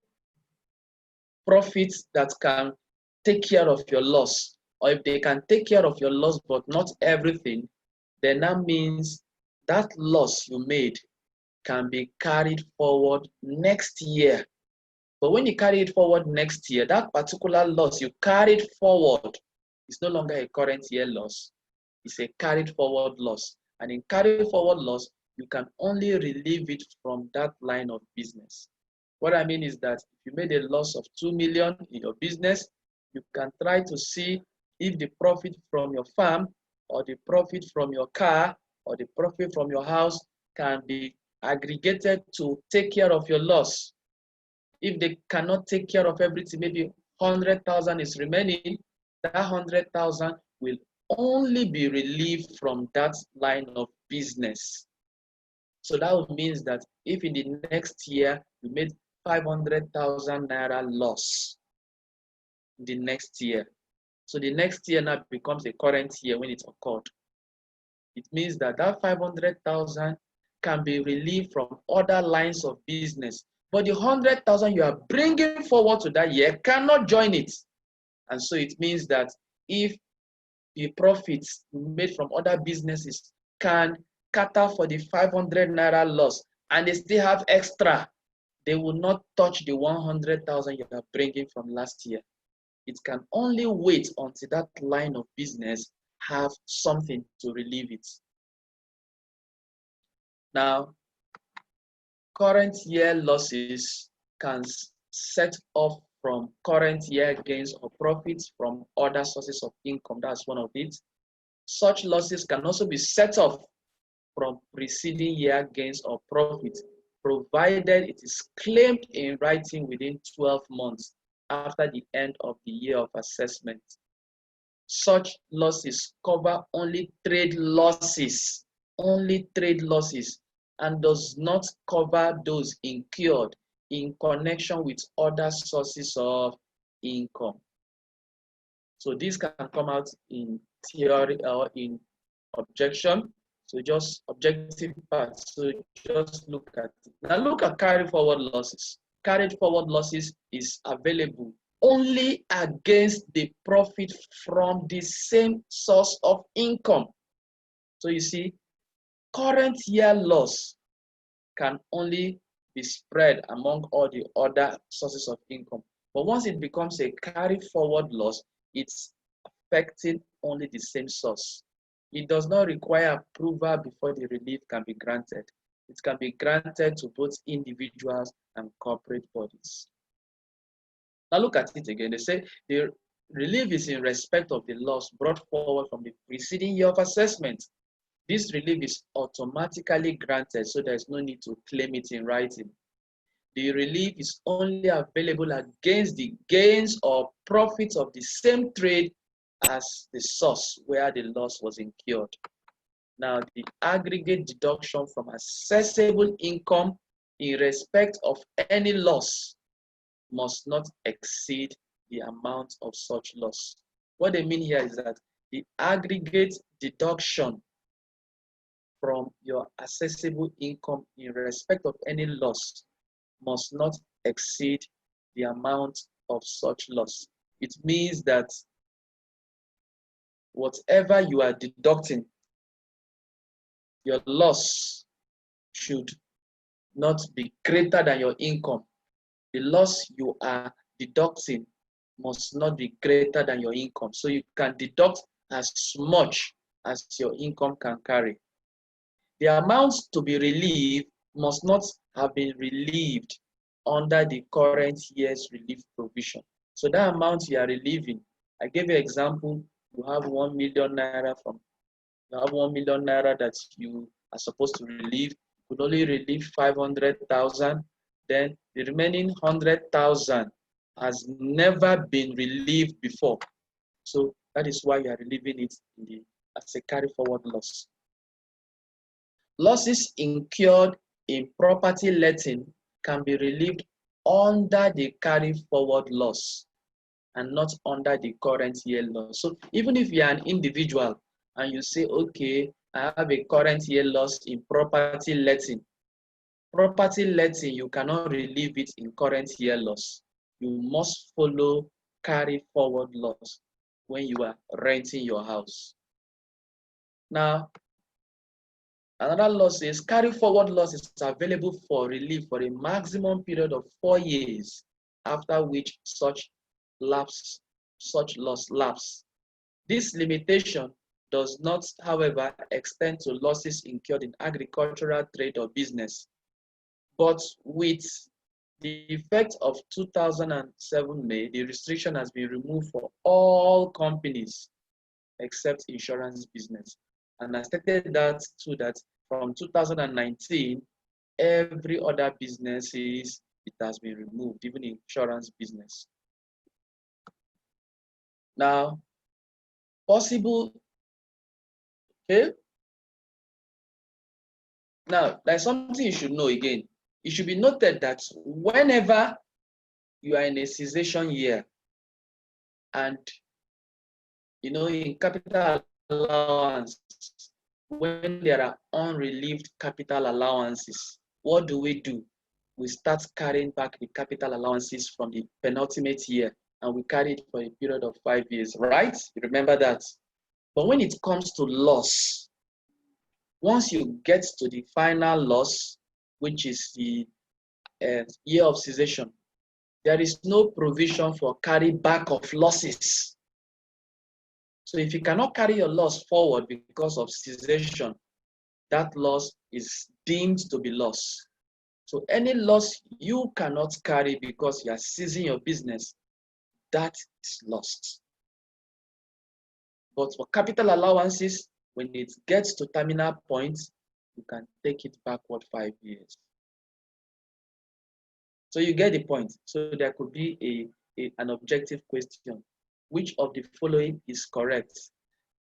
profit that can take care of your loss, or if they can take care of your loss but not everything, then that means that loss you made can be carried forward next year. But when you carry it forward next year, that particular loss you carried forward is no longer a current year loss. It's a carried forward loss. And in carry forward loss, you can only relieve it from that line of business. What I mean is that if you made a loss of 2 million in your business, you can try to see if the profit from your farm or the profit from your car or the profit from your house can be aggregated to take care of your loss. If they cannot take care of everything, maybe 100,000 is remaining, that 100,000 will only be relieved from that line of business. So that means that if in the next year you made 500,000 naira loss in the next year, so the next year now becomes a current year when it occurred. It means that that 500,000 can be relieved from other lines of business, but the 100,000 you are bringing forward to that year cannot join it. And so it means that if the profits made from other businesses can cater for the 500 naira loss and they still have extra, they will not touch the 100,000 you are bringing from last year. It can only wait until that line of business have something to relieve it. Now, current year losses can set off from current year gains or profits from other sources of income. That's one of it. Such losses can also be set off from preceding year gains or profits, provided it is claimed in writing within 12 months after the end of the year of assessment. Such losses cover only trade losses, and does not cover those incurred in connection with other sources of income. So this can come out in theory or in objection. So just objective part. So just look at it. Now look at carry forward losses. Carried forward losses is available only against the profit from the same source of income. So you see, current year loss can only be spread among all the other sources of income. But once it becomes a carry forward loss, it's affecting only the same source. It does not require approval before the relief can be granted. It can be granted to both individuals and corporate bodies. Now look at it again. They say the relief is in respect of the loss brought forward from the preceding year of assessment. This relief is automatically granted, so there's no need to claim it in writing. The relief is only available against the gains or profits of the same trade as the source where the loss was incurred. Now, the aggregate deduction from assessable income in respect of any loss must not exceed the amount of such loss. What they mean here is that the aggregate deduction from your assessable income in respect of any loss must not exceed the amount of such loss. It means that whatever you are deducting, your loss should not be greater than your income. The loss you are deducting must not be greater than your income. So you can deduct as much as your income can carry. The amounts to be relieved must not have been relieved under the current year's relief provision. So that amount you are relieving, I gave you an example, you have 1 million naira that you are supposed to relieve, you could only relieve 500,000, then the remaining 100,000 has never been relieved before. So that is why you are relieving it as a carry forward loss. Losses incurred in property letting can be relieved under the carry forward loss and not under the current year loss. So even if you are an individual and you say, okay, I have a current year loss in property letting, you cannot relieve it in current year loss. You must follow carry forward loss when you are renting your house. Now, another loss is carry forward loss is available for relief for a maximum period of 4 years, after which such loss lapse. This limitation does not, however, extend to losses incurred in agricultural trade or business. But with the effect of 2007 May, the restriction has been removed for all companies except insurance business. And I stated that too, that from 2019, every other businesses, it has been removed, even insurance business. Now, possible, okay? Now, there's something you should know again. It should be noted that whenever you are in a cessation year and, you know, in capital allowance, when there are unrelieved capital allowances, what do? We start carrying back the capital allowances from the penultimate year, and we carry it for a period of 5 years, right? You remember that. But when it comes to loss, once you get to the final loss, which is the year of cessation, there is no provision for carry back of losses. So if you cannot carry your loss forward because of cessation, that loss is deemed to be loss. So any loss you cannot carry because you are ceasing your business, that is lost. But for capital allowances, when it gets to terminal point, you can take it backward 5 years. So you get the point. So there could be an objective question. Which of the following is correct?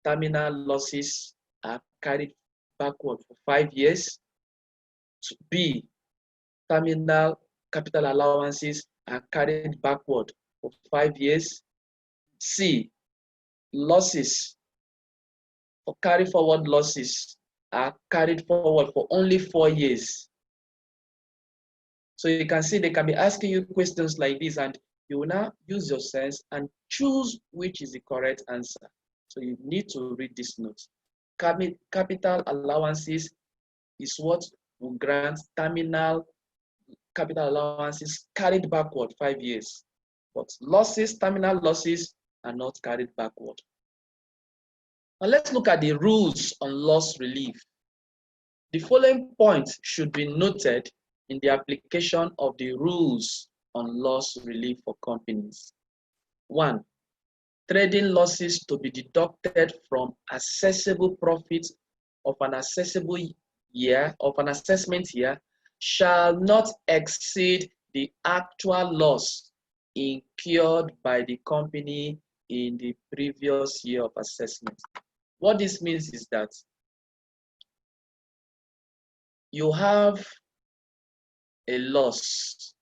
Terminal losses are carried backward for 5 years. B, terminal capital allowances are carried backward for 5 years. C, losses or carry forward losses are carried forward for only 4 years. So you can see they can be asking you questions like this, and you will now use your sense and choose which is the correct answer. So you need to read this note. Capital allowances is what will grant terminal capital allowances carried backward 5 years. But losses, terminal losses, are not carried backward. Now let's look at the rules on loss relief. The following points should be noted in the application of the rules on loss relief for companies. 1. Trading losses to be deducted from assessable profits of an assessable year, of an assessment year, shall not exceed the actual loss incurred by the company in the previous year of assessment. What this means is that you have a loss.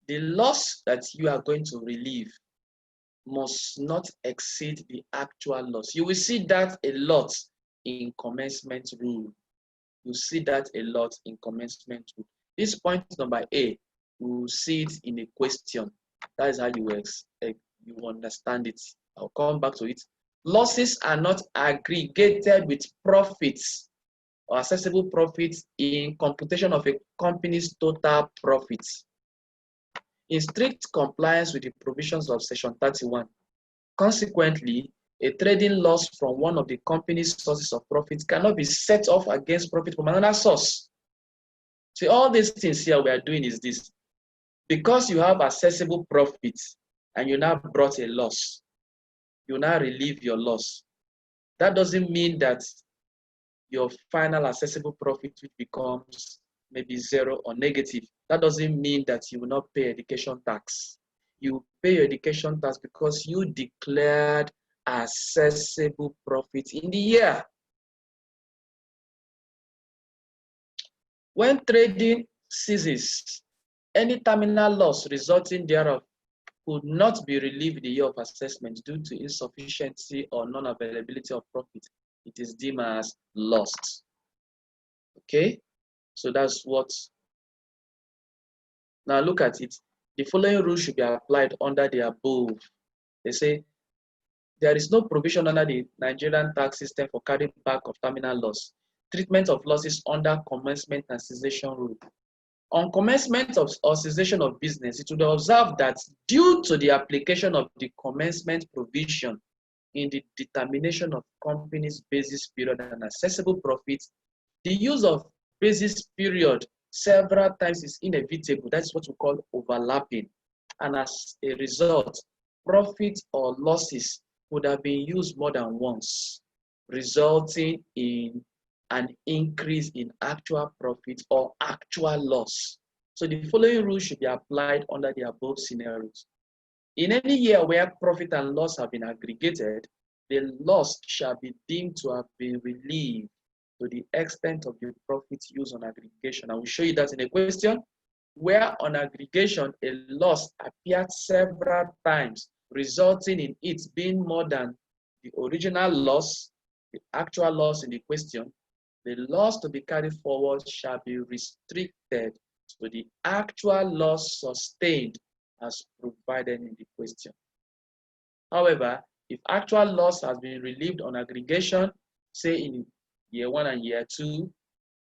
The loss that you are going to relieve must not exceed the actual loss. You will see that a lot in commencement rule. You see that a lot in commencement rule. This point number A, you will see it in a question. That is how you understand it. I'll come back to it. Losses are not aggregated with profits or accessible profits in computation of a company's total profits. In strict compliance with the provisions of Section 31, consequently, a trading loss from one of the company's sources of profits cannot be set off against profit from another source. See, all these things here we are doing is this. Because you have accessible profits and you now brought a loss, you now relieve your loss. That doesn't mean that your final accessible profit which becomes maybe 0 or negative. That doesn't mean that you will not pay education tax. You pay your education tax because you declared accessible profit in the year. When trading ceases, any terminal loss resulting thereof could not be relieved in the year of assessment due to insufficiency or non-availability of profit. It is deemed as lost. Okay, so that's what. Now look at it. The following rules should be applied under the above. They say there is no provision under the Nigerian tax system for carrying back of terminal loss. Treatment of losses under commencement and cessation rule. On commencement or cessation of business, it will be observed that due to the application of the commencement provision, in the determination of company's basis period and assessable profits, the use of basis period several times is inevitable. That's what we call overlapping. And as a result, profits or losses would have been used more than once, resulting in an increase in actual profit or actual loss. So the following rules should be applied under the above scenarios. In any year where profit and loss have been aggregated, the loss shall be deemed to have been relieved to the extent of the profit used on aggregation. I will show you that in a question. Where on aggregation a loss appeared several times, resulting in it being more than the original loss, the actual loss in the question, the loss to be carried forward shall be restricted to the actual loss sustained as provided in the question. However, if actual loss has been relieved on aggregation, say in year 1 and year 2,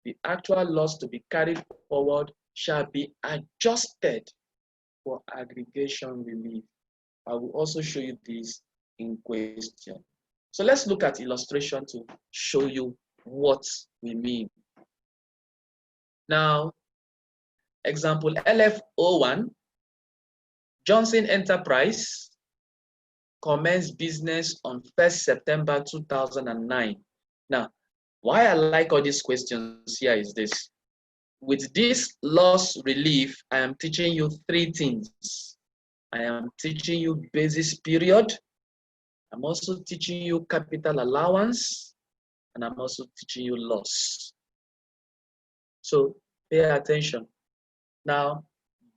the actual loss to be carried forward shall be adjusted for aggregation relief. I will also show you this in question. So let's look at illustration to show you what we mean. Now, example LF01, Johnson Enterprise commenced business on 1st September 2009. Now, why I like all these questions here is this. With this loss relief, I am teaching you three things. I am teaching you basis period. I'm also teaching you capital allowance. And I'm also teaching you loss. So pay attention. Now,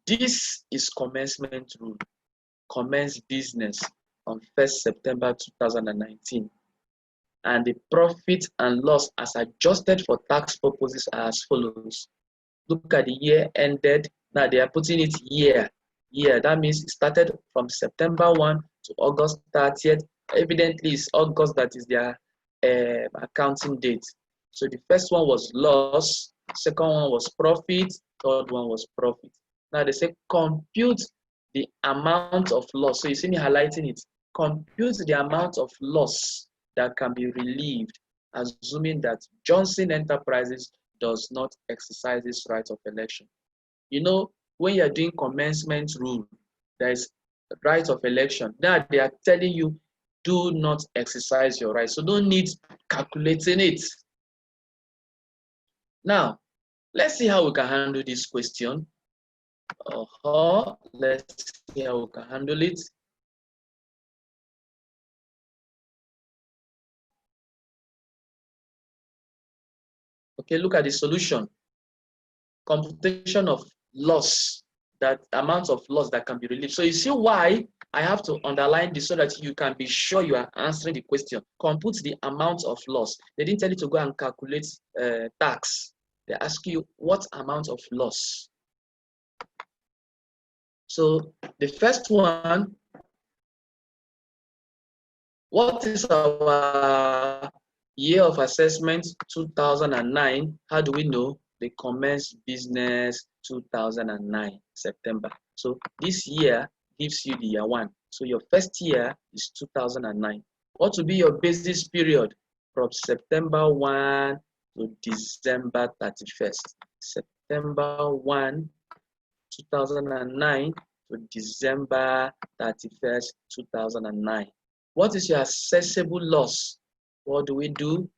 this is commencement rule. Commence business on 1st September 2019. And the profit and loss as adjusted for tax purposes are as follows. Look at the year ended. Now they are putting it year. That means it started from September 1 to August 30th. Evidently, it's August that is their accounting date. So the first one was loss, second one was profit, third one was profit. Now they say compute the amount of loss. So you see me highlighting it. Compute the amount of loss that can be relieved, assuming that Johnson Enterprises does not exercise its right of election. You know, when you're doing commencement rule, there is right of election. Now they are telling you, do not exercise your right. So don't need calculating it. Now, let's see how we can handle this question. Let's see how we can handle it. Okay, look at the solution. Computation of loss, that amount of loss that can be relieved. So you see why I have to underline this so that you can be sure you are answering the question. Compute the amount of loss. They didn't tell you to go and calculate tax. They ask you what amount of loss. So the first one, what is our year of assessment? 2009. How do we know? They commenced business 2009, September. So this year gives you the year 1. So your first year is 2009. What will be your basis period? From September 1 to December 31st. September 1, 2009 to December 31st, 2009. What is your assessable loss? What do?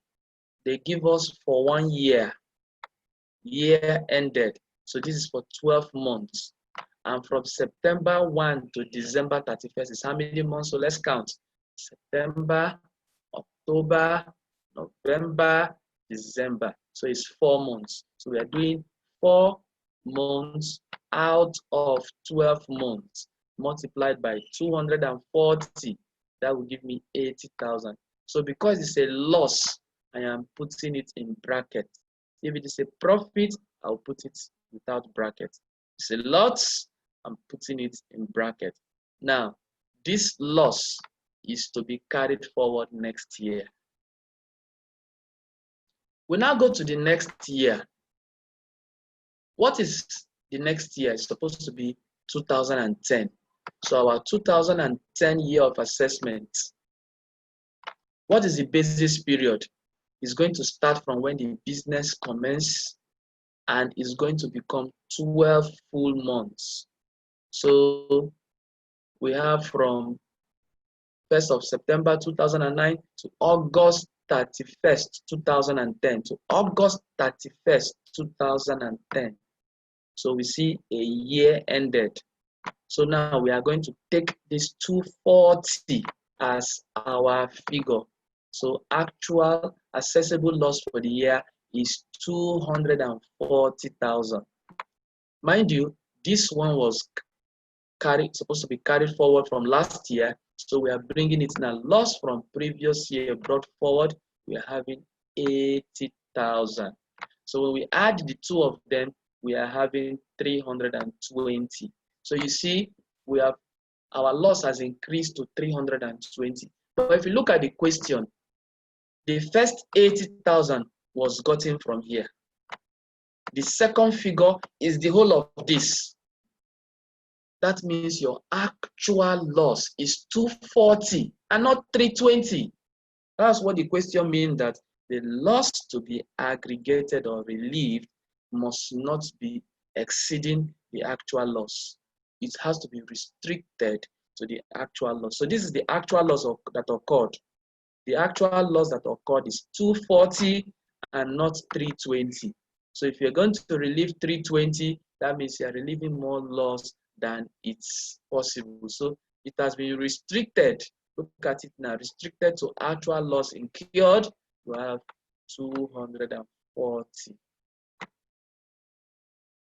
They give us for 1 year. Year ended. So this is for 12 months. And from September 1 to December 31st is how many months? So let's count. September, October, November, December. So it's 4 months. So we are doing 4 months out of 12 months multiplied by 240. That will give me 80,000. So because it's a loss, I am putting it in bracket. If it is a profit, I'll put it without bracket. It's a loss, I'm putting it in bracket. Now, this loss is to be carried forward next year. We now go to the next year. What is the next year? It's supposed to be 2010. So our 2010 year of assessment, What is the basis period? It's going to start from when the business commences and is going to become 12 full months. So we have from 1st of September 2009 to August 31st, 2010 to August 31st, 2010. So we see a year ended. So now we are going to take this 240 as our figure. So actual accessible loss for the year is 240,000. Mind you, this one was supposed to be carried forward from last year. So we are bringing it now. Loss from previous year brought forward, we are having 80,000. So when we add the two of them, we are having 320. So you see, we have our loss has increased to 320. But if you look at the question, the first 80,000 was gotten from here. The second figure is the whole of this. That means your actual loss is 240 and not 320. That's what the question means, that the loss to be aggregated or relieved must not be exceeding the actual loss. It has to be restricted to the actual loss. So this is the actual loss that occurred. The actual loss that occurred is 240 and not 320. So if you're going to relieve 320, that means you're relieving more loss than it's possible. So it has been restricted. Look at it now, restricted to actual loss incurred. You have 240.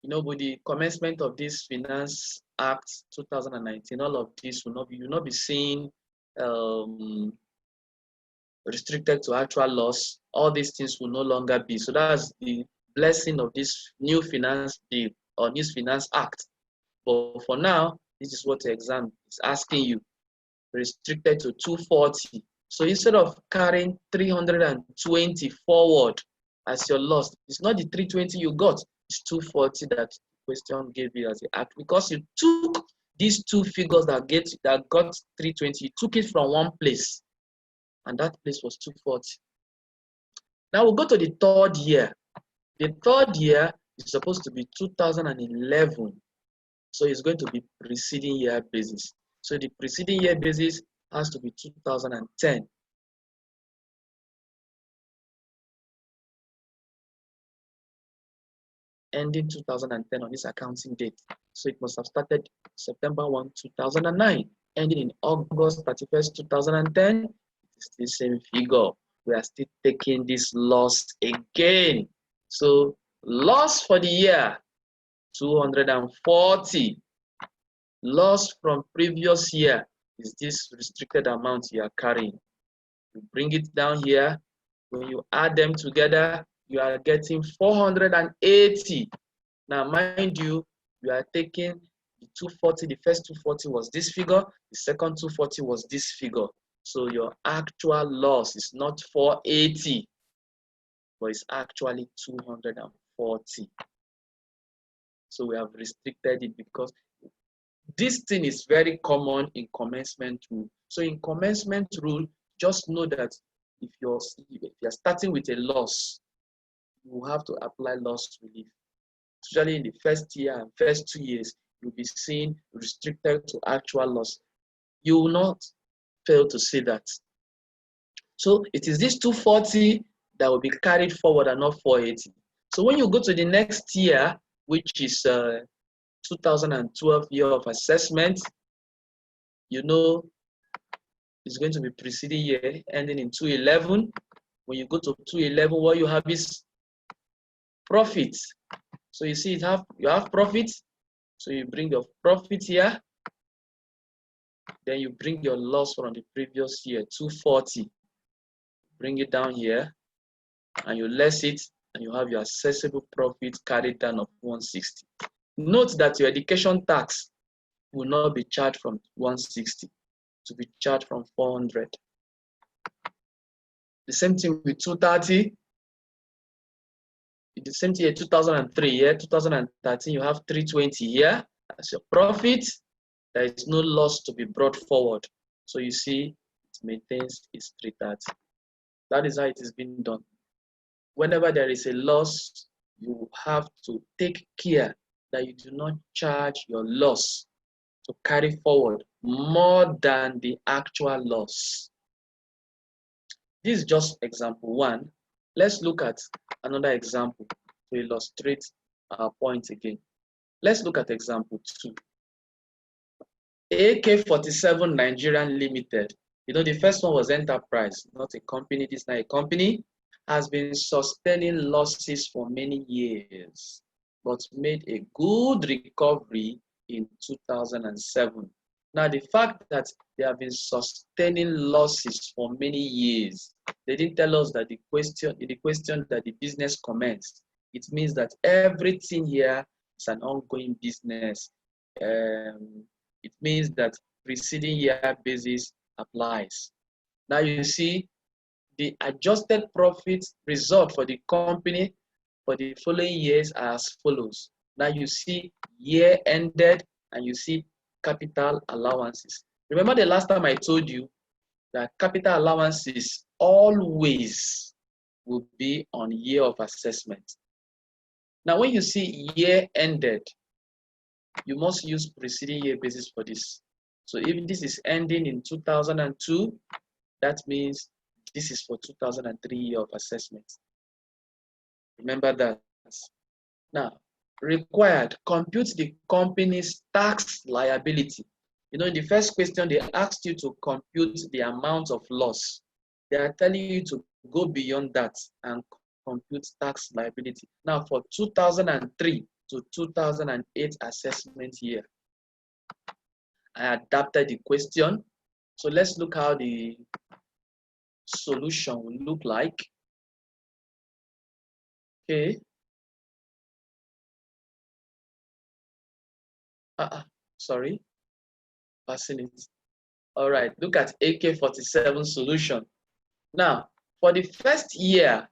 You know, with the commencement of this Finance Act 2019, all of this will not be, you will not be seeing restricted to actual loss. All these things will no longer be. So that's the blessing of this new finance bill or new Finance Act. But for now, this is what the exam is asking you. Restricted to 240. So instead of carrying 320 forward as your loss, it's not the 320 you got, it's 240 that the question gave you as the act, because you took these two figures that got 320, you took it from one place, and that place was 240. Now we'll go to the third year. The third year is supposed to be 2011. So it's going to be preceding year basis. So the preceding year basis has to be 2010. Ending 2010 on this accounting date. So it must have started September 1, 2009, ending in August 31st, 2010. It's the same figure. We are still taking this loss again. So loss for the year, 240. Loss from previous year is this restricted amount you are carrying. You bring it down here. When you add them together, you are getting 480. Now, mind you, you are taking the 240. The first 240 was this figure. The second 240 was this figure. So your actual loss is not 480, but it's actually 240. So we have restricted it because this thing is very common in commencement rule. So in commencement rule, just know that if you're starting with a loss, you have to apply loss relief. Especially in the first year and first 2 years, you'll be seeing restricted to actual loss. You will not fail to see that. So it is this 240 that will be carried forward and not 480. So when you go to the next year, which is 2012 year of assessment, you know it's going to be preceding year ending in 211. When you go to 211, what you have is profit. So you see you have profit. So you bring your profit here. Then you bring your loss from the previous year, 240. Bring it down here, and you less it, and you have your accessible profit carried down of 160. Note that your education tax will not be charged from 160, to be charged from 400. The same thing with 230. The same thing in 2003, yeah, 2013, you have 320 here as your profit. There is no loss to be brought forward. So you see, it maintains its 330. That is how it is being done. Whenever there is a loss, you have to take care that you do not charge your loss to carry forward more than the actual loss. This is just example one. Let's look at another example to illustrate our point again. Let's look at example 2. AK-47 Nigerian Limited. You know, the first one was enterprise, not a company. This is not a company. Has been sustaining losses for many years, but made a good recovery in 2007. Now, the fact that they have been sustaining losses for many years, they didn't tell us that the question that the business commenced. It means that everything here is an ongoing business. It means that preceding year basis applies. Now you see the adjusted profit result for the company for the following years are as follows. Now you see year ended and you see capital allowances. Remember the last time I told you that capital allowances always will be on year of assessment. Now when you see year ended, you must use preceding year basis for this. So if this is ending in 2002, that means this is for 2003 year of assessment. Remember that. Now, required, compute the company's tax liability. You know, in the first question, they asked you to compute the amount of loss. They are telling you to go beyond that and compute tax liability. Now, for 2003 to 2008 assessment year, I adapted the question. So let's look how the solution will look like. Okay. Sorry, passing it. All right, look at AK-47 solution. Now, for the first year,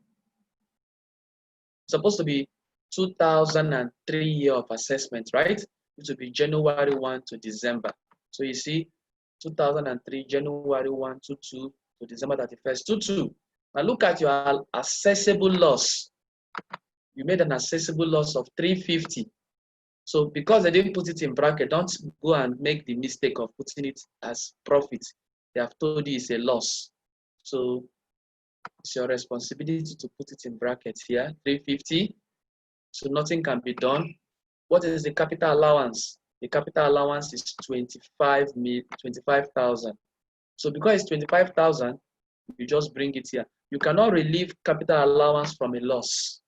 it's supposed to be 2003 year of assessment, right? It will be January 1 to December. So you see, 2003, January 1 to 2 to December 31st, 22. Now look at your assessable loss. You made an assessable loss of 350. So because they didn't put it in bracket, don't go and make the mistake of putting it as profit. They have told you it's a loss. So it's your responsibility to put it in brackets here, 350. So nothing can be done. What is the capital allowance? The capital allowance is 25,000. So because it's 25,000, you just bring it here. You cannot relieve capital allowance from a loss.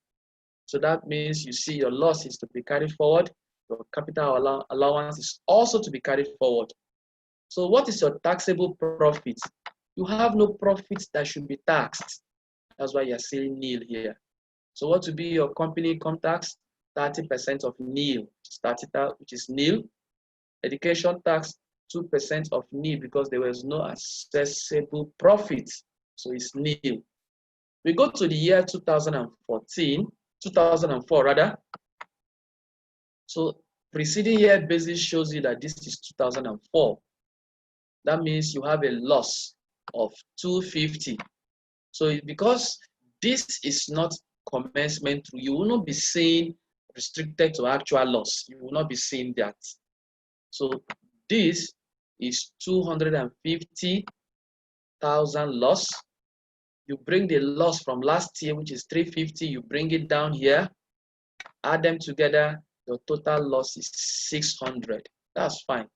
So that means you see your loss is to be carried forward. Your capital allowance is also to be carried forward. So what is your taxable profit? You have no profits that should be taxed. That's why you're saying nil here. So what will be your company income tax? 30% of nil, which is nil. Education tax, 2% of nil because there was no accessible profit. So it's nil. We go to the year 2004 rather. So preceding year basis shows you that this is 2004. That means you have a loss of 250. So because this is not commencement, you will not be seeing restricted to actual loss. You will not be seeing that. So this is 250,000 loss. You bring the loss from last year, which is 350, you bring it down here, add them together, your total loss is 600. That's fine.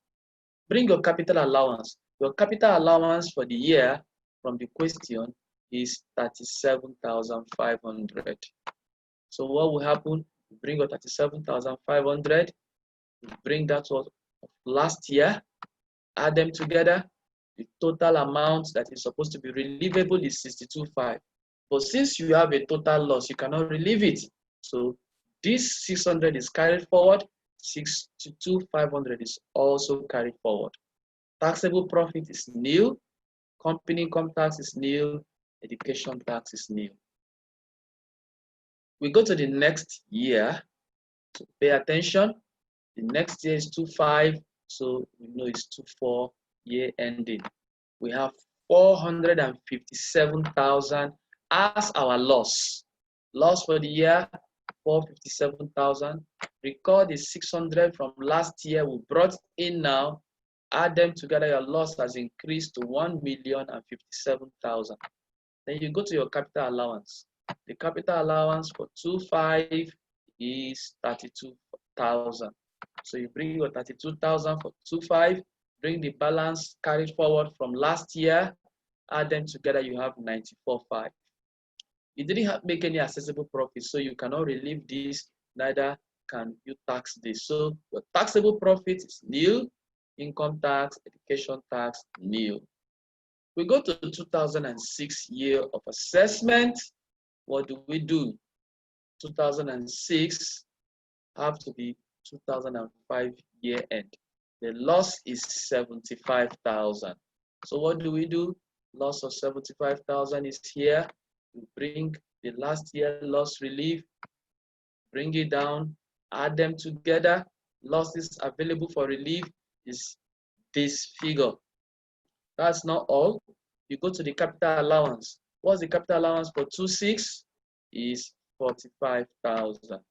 Bring your capital allowance. Your capital allowance for the year from the question is 37,500. So what will happen? You bring your 37,500, you bring that to last year, add them together. The total amount that is supposed to be relievable is 62,500. But since you have a total loss, you cannot relieve it. So this 600 is carried forward, 62,500 is also carried forward. Taxable profit is nil, company income tax is nil, education tax is nil. We go to the next year, so pay attention. The next year is 25, so we know it's 24 year ending. We have 457,000 as our loss. Loss for the year, 457,000. Record the 600 from last year we brought in now. Add them together, your loss has increased to 1,057,000. Then you go to your capital allowance. The capital allowance for 25 is 32,000. So you bring your 32,000 for 25, bring the balance carried forward from last year, add them together, you have 94,500. You didn't make any accessible profit, so you cannot relieve this, neither can you tax this. So your taxable profit is nil, income tax, education tax, nil. We go to the 2006 year of assessment. What do we do? 2006 have to be 2005 year end. The loss is 75,000. So what do we do? Loss of 75,000 is here. We bring the last year loss relief, bring it down, add them together. Losses available for relief is this figure. That's not all. You go to the capital allowance. What's the capital allowance for 26? Is 45,000.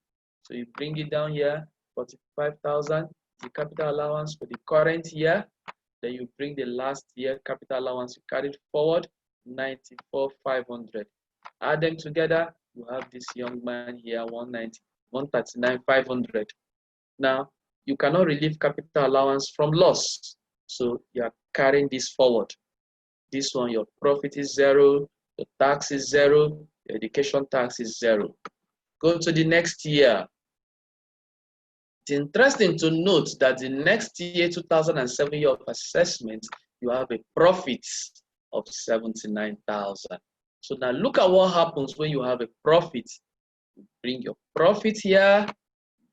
So you bring it down here, 45,000, the capital allowance for the current year. Then you bring the last year capital allowance you carried forward, 94,500. Add them together, you have this young man here, 139,500. Now, you cannot relieve capital allowance from loss. So you are carrying this forward. This one, your profit is zero, your tax is zero, your education tax is zero. Go to the next year. It's interesting to note that the next year, 2007 year of assessment, you have a profit of 79,000. So now look at what happens when you have a profit. You bring your profit here,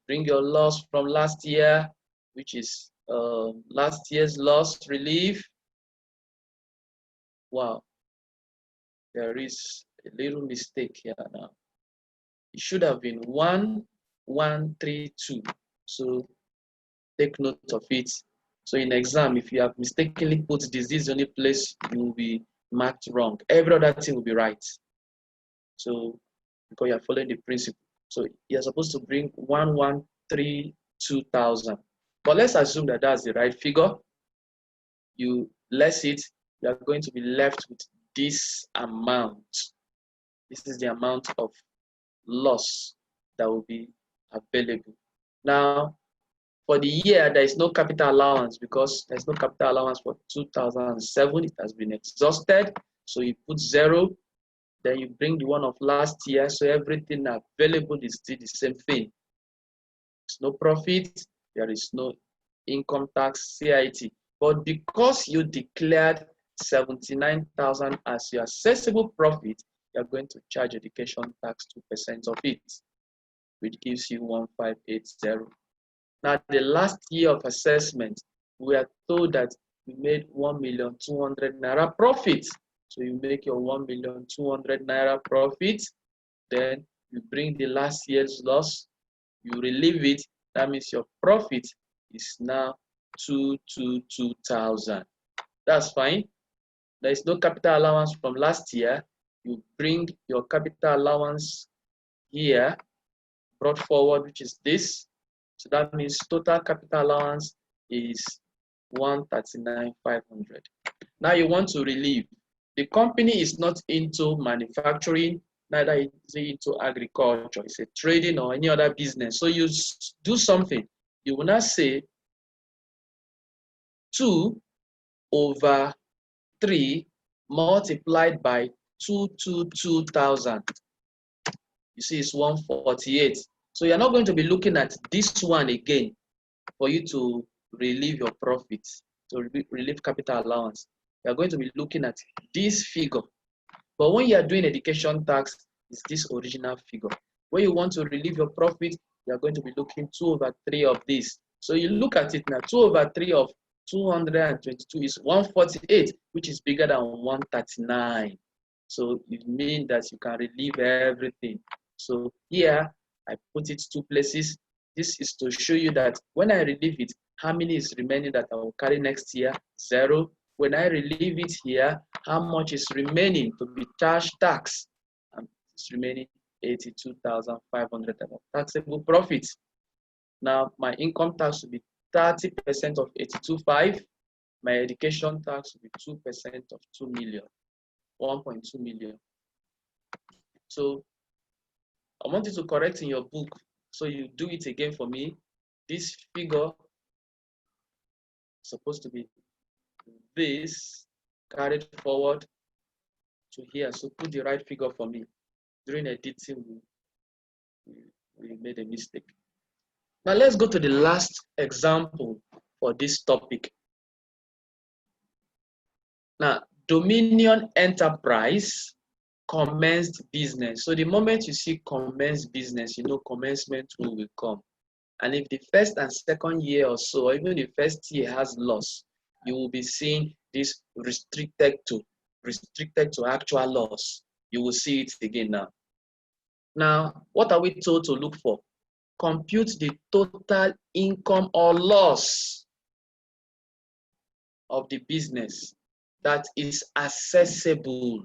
bring your loss from last year, which is last year's loss relief. Wow, there is a little mistake here now. It should have been 1,132. So take note of it. So in exam, if you have mistakenly put this is the only place you will be marked wrong. Every other thing will be right. So because you are following the principle. So you're supposed to bring 1,132,000. But let's assume that that's the right figure. You less it, you are going to be left with this amount. This is the amount of loss that will be available. Now, for the year, there is no capital allowance because there's no capital allowance for 2007. It has been exhausted. So you put zero, then you bring the one of last year. So everything available is still the same thing. There's no profit, there is no income tax, CIT. But because you declared 79,000 as your assessable profit, you're going to charge education tax 2% of it, which gives you 1,580. Now, the last year of assessment, we are told that we made 1,200,000 naira profit. So you make your 1,200,000 naira profit, then you bring the last year's loss, you relieve it. That means your profit is now 222,000. That's fine. There is no capital allowance from last year. You bring your capital allowance here, brought forward, which is this. So that means total capital allowance is 139,500. Now you want to relieve. The company is not into manufacturing, neither is it into agriculture. It's a trading or any other business. So you do something. You will not say 2/3 multiplied by 222,000. You see, it's 148. So you're not going to be looking at this one again for you to relieve your profit, to relieve capital allowance. You're going to be looking at this figure. But when you are doing education tax, it's this original figure. When you want to relieve your profit, you're going to be looking 2/3 of this. So you look at it now, 2/3 of 222 is 148, which is bigger than 139. So it means that you can relieve everything. So here, I put it 2 places. This is to show you that when I relieve it, how many is remaining that I will carry next year? 0. When I relieve it here, how much is remaining to be charged tax? And it's remaining 82,500 of taxable profit. Now, my income tax will be 30% of 82.5. My education tax will be 2% of 2 million, 1.2 million. So I want you to correct in your book. So you do it again for me. This figure is supposed to be this carried forward to here. So put the right figure for me. During editing, we made a mistake. Now let's go to the last example for this topic. Now, Dominion Enterprise commenced business. So the moment you see commenced business, you know commencement rule will come. And if the first and second year or so, or even the first year has loss, you will be seeing this restricted to actual loss. You will see it again now. Now, what are we told to look for? Compute the total income or loss of the business that is accessible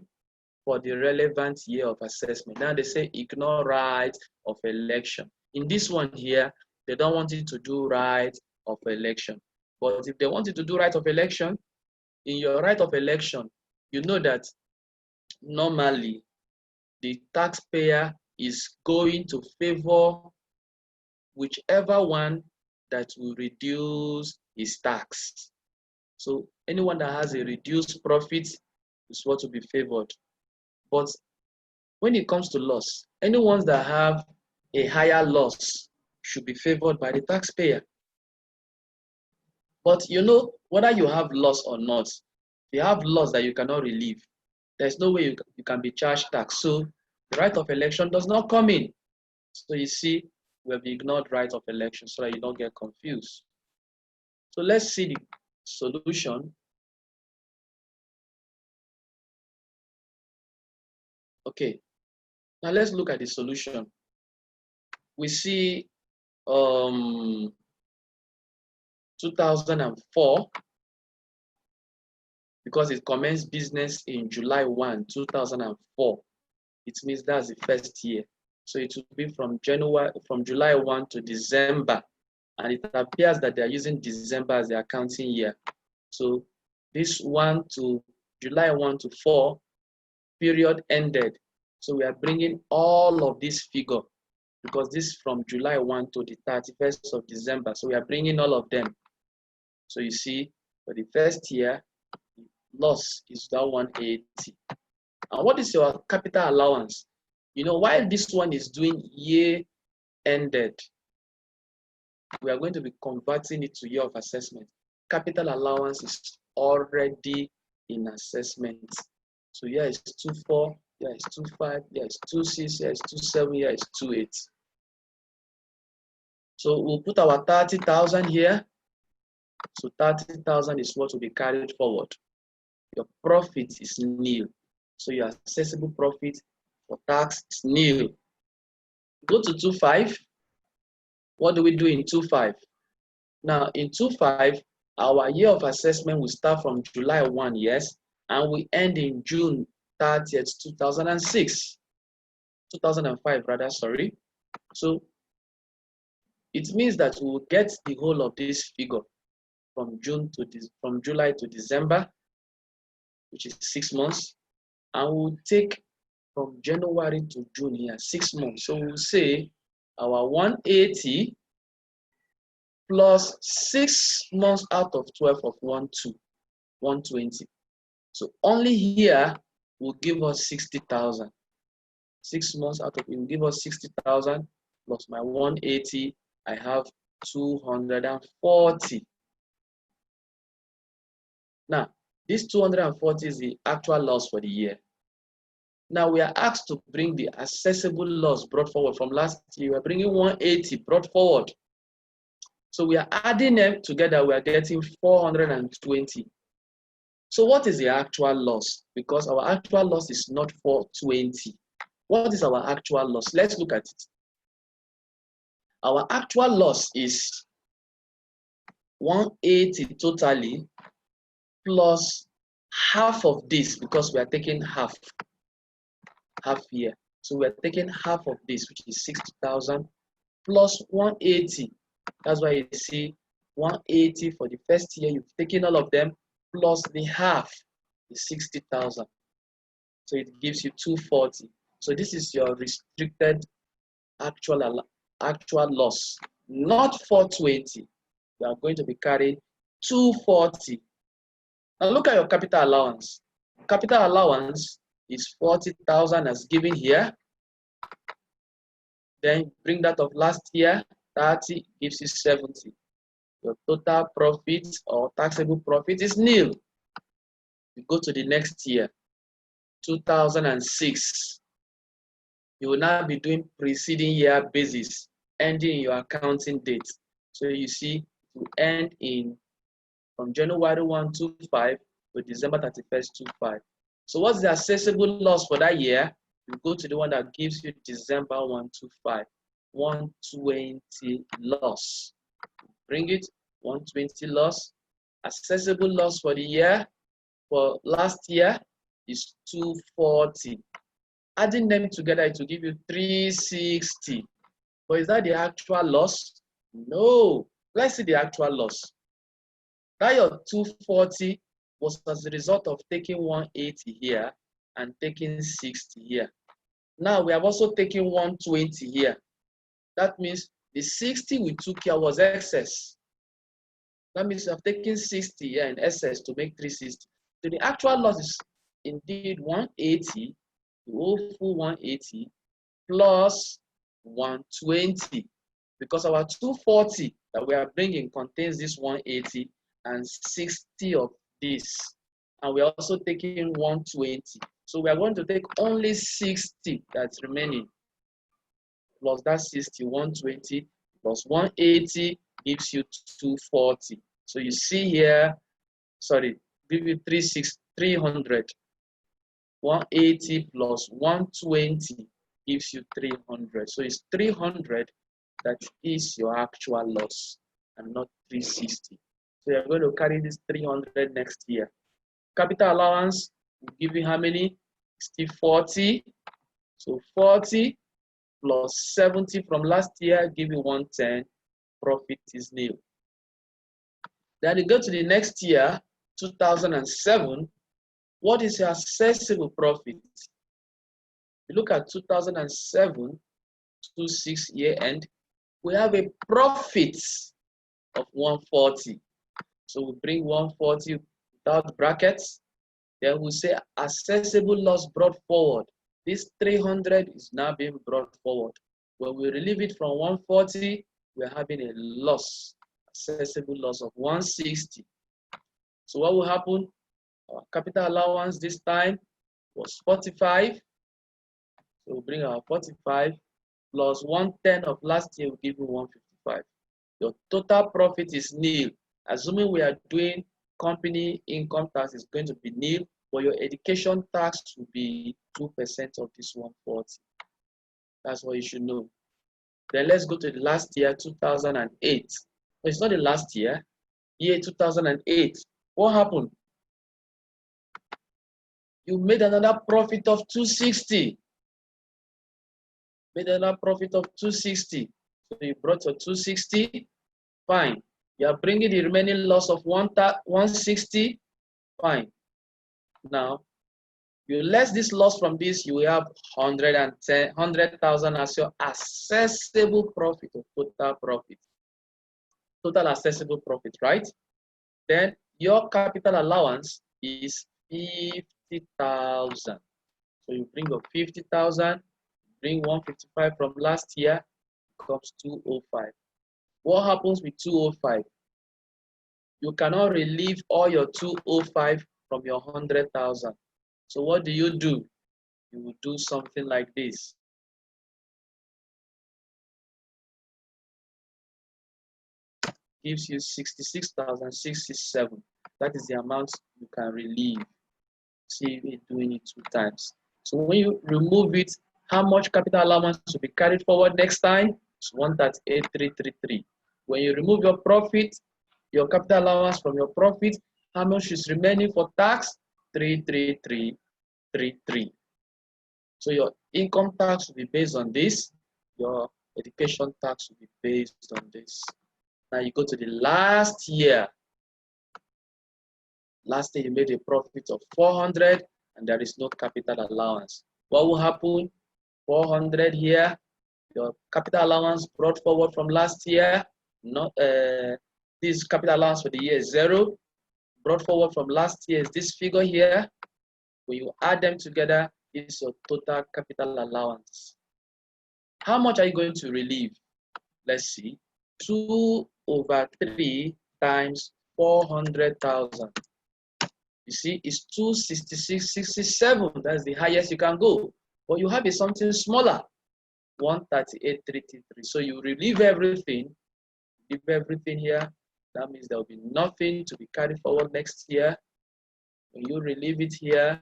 for the relevant year of assessment. Now they say ignore right of election. In this one here, they don't want you to do right of election. But if they want you to do right of election, in your right of election, you know that normally the taxpayer is going to favor whichever one that will reduce his tax. So anyone that has a reduced profit is what will be favored. But when it comes to loss, anyone that have a higher loss should be favored by the taxpayer. But you know, whether you have loss or not, if you have loss that you cannot relieve, there's no way you can be charged tax. So the right of election does not come in. So you see, we have ignored right of election so that you don't get confused. So let's see the solution. Okay, now let's look at the solution. We see 2004, because it commenced business in July 1, 2004. It means that's the first year. So it will be from July 1 to December. And it appears that they're using December as the accounting year. So this July 1 to 4 period ended. So we are bringing all of this figure because this is from July 1 to the 31st of December. So we are bringing all of them. So you see, for the first year, loss is that 180. And what is your capital allowance? You know, while this one is doing year ended, we are going to be converting it to year of assessment. Capital allowance is already in assessment. So here is 24, here is 25, here is 26, here is 27, here is 28. So we'll put our 30,000 here. So 30,000 is what will be carried forward. Your profit is nil. So your accessible profit for tax is nil. Go to 2.5. What do we do in 2.5? Now in 2.5, our year of assessment will start from July 1, yes, and we end in June 30th, 2005 rather, sorry. So it means that we will get the whole of this figure from July to December, which is 6 months, and we'll take from January to June here, 6 months. So we'll say our 180 plus 6 months out of 12 of 120. So only here will give us 60,000. 6 months out of it will give us 60,000 plus my 180. I have 240. Now, this 240 is the actual loss for the year. Now we are asked to bring the accessible loss brought forward from last year. We are bringing 180 brought forward. So we are adding them together. We are getting 420. So what is the actual loss? Because our actual loss is not 420. What is our actual loss? Let's look at it. Our actual loss is 180 totally plus half of this because we are taking half here. So we are taking half of this, which is 60,000 plus 180. That's why you see 180 for the first year. You've taken all of them plus the half is 60,000. So it gives you 240. So this is your restricted actual loss, not 420. You are going to be carrying 240. Now look at your capital allowance. Capital allowance is 40,000 as given here. Then bring that of last year, 30 gives you 70. Your total profit or taxable profit is nil. You go to the next year, 2006. You will now be doing preceding year basis, ending your accounting date. So you see, to end in from January 1, 25 to December 31st, 25. So what's the assessable loss for that year? You go to the one that gives you December 125, 120 loss. Bring it, 120 loss. Assessable loss for the year, for last year, is 240. Adding them together, it will give you 360. But is that the actual loss? No. Let's see the actual loss. Now your 240 was as a result of taking 180 here and taking 60 here. Now we have also taken 120 here. That means the 60 we took here was excess. That means we have taken 60 here in excess to make 360. So the actual loss is indeed 180, the whole full 180 plus 120, because our 240 that we are bringing contains this 180 and 60 of this, and we're also taking 120. So we are going to take only 60 that's remaining plus that 60, 120 plus 180 gives you 240. So you see here, sorry, give you 300. 180 plus 120 gives you 300. So it's 300 that is your actual loss and not 360. So you're going to carry this 300 next year. Capital allowance will give you how many? Still 40. So 40 plus 70 from last year give you 110. Profit is nil. Then you go to the next year, 2007. What is your assessable profit? You look at 2007, 26 year end, we have a profit of 140. So we bring 140 without brackets. Then we say assessable loss brought forward. This 300 is now being brought forward. When we relieve it from 140, we're having a loss, assessable loss of 160. So what will happen? Our capital allowance this time was 45. So we'll bring our 45 plus 110 of last year will give you 155. Your total profit is nil. Assuming we are doing company income tax is going to be nil, but your education tax will be 2% of this 140. That's what you should know. Then let's go to the last year, 2008. It's not the last year, year 2008. What happened? You made another profit of 260. Made another profit of 260. So you brought your 260, fine. You are bringing the remaining loss of 160, fine. Now, you less this loss from this, you will have 100,000 as your assessable profit of total profit. Total assessable profit, right? Then your capital allowance is 50,000. So you bring your 50,000, bring 155 from last year, becomes 205. What happens with 205? You cannot relieve all your 205 from your 100,000. So what do? You will do something like this. Gives you 66,067. That is the amount you can relieve. See it doing it 2 times. So when you remove it, how much capital allowance will be carried forward next time? It's 138,333. When you remove your profit, your capital allowance from your profit, how much is remaining for tax? 33333. So your income tax will be based on this. Your education tax will be based on this. Now you go to the last year. Last year you made a profit of 400 and there is no capital allowance. What will happen? 400 here. Your capital allowance brought forward from last year. Not this capital allowance for the year is 0. Brought forward from last year is this figure here. When you add them together, is your total capital allowance. How much are you going to relieve? Let's see. 2/3 times 400,000. You see, it's 266.67. That's the highest you can go. But you have something smaller, 138.333. So you relieve everything. Leave everything here. That means there will be nothing to be carried forward next year. When you relieve it here,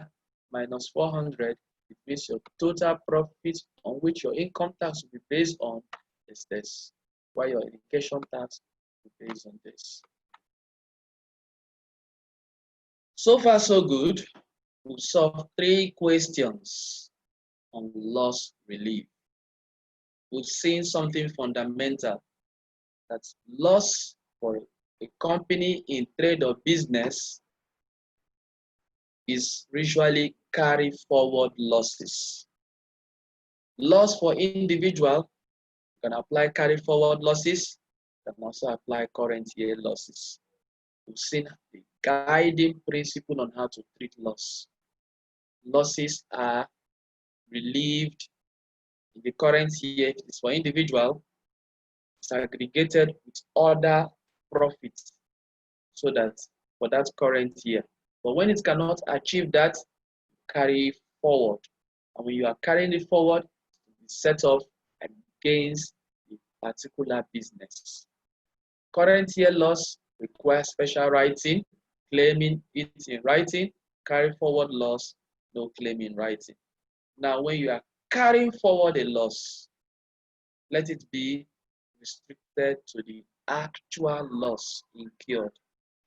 minus 400, it means your total profit on which your income tax will be based on is this, while your education tax will be based on this. So far, so good. We've solved 3 questions on loss relief. We've seen something fundamental, that's loss for a company in trade or business is usually carry forward losses. Loss for individual, you can apply carry forward losses, you can also apply current year losses. We've seen the guiding principle on how to treat loss. Losses are relieved in the current year. If it's for individual, it's aggregated with other profits so that for that current year. But when it cannot achieve that, carry forward. And when you are carrying it forward, it's set off against the particular business. Current year loss requires special writing, claiming it in writing. Carry forward loss, no claim in writing. Now, when you are carrying forward a loss, let it be restricted to the actual loss incurred.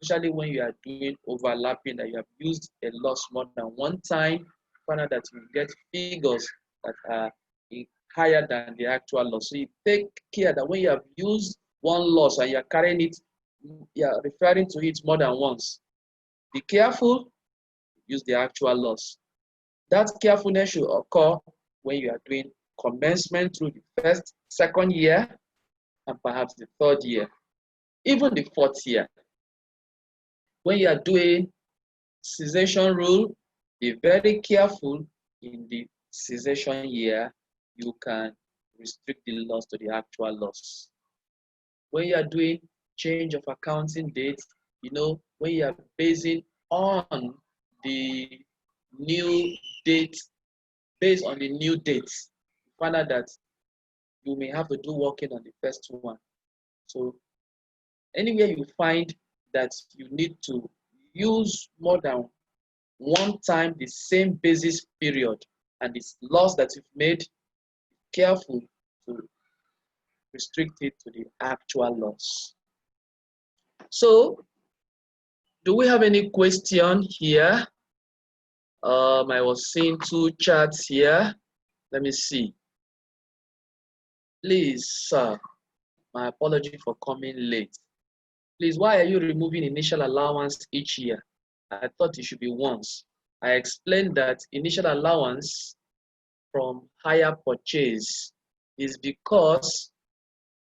Especially when you are doing overlapping, that you have used a loss more than one time, find out that you get figures that are higher than the actual loss. So you take care that when you have used one loss and you're carrying it, you're referring to it more than once. Be careful, use the actual loss. That carefulness should occur when you are doing commencement through the first, second year, and perhaps the third year, even the fourth year. When you are doing cessation rule, be very careful in the cessation year. You can restrict the loss to the actual loss. When you are doing change of accounting date, when you are basing on the new date, based on the new dates, you find out that you may have to do working on the first one. So anywhere you find that you need to use more than one time the same basis period and this loss that you've made, be careful to restrict it to the actual loss. So, do we have any question here? I was seeing 2 charts here. Let me see. Please, sir, my apology for coming late. Please, why are you removing initial allowance each year? I thought it should be once. I explained that initial allowance from hire purchase is because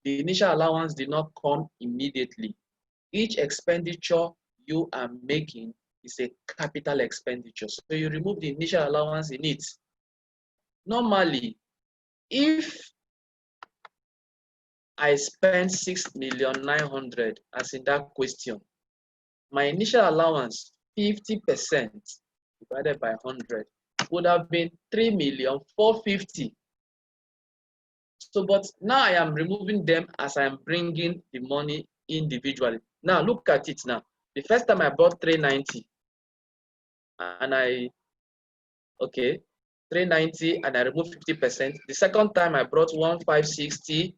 the initial allowance did not come immediately. Each expenditure you are making is a capital expenditure. So you remove the initial allowance in it. Normally, if I spend 6,900,000 as in that question, my initial allowance, 50% divided by 100 would have been 3,450,000. So, but now I am removing them as I am bringing the money individually. Now look at it now. The first time I bought 390 and 390 and I removed 50%. The second time I brought 1560.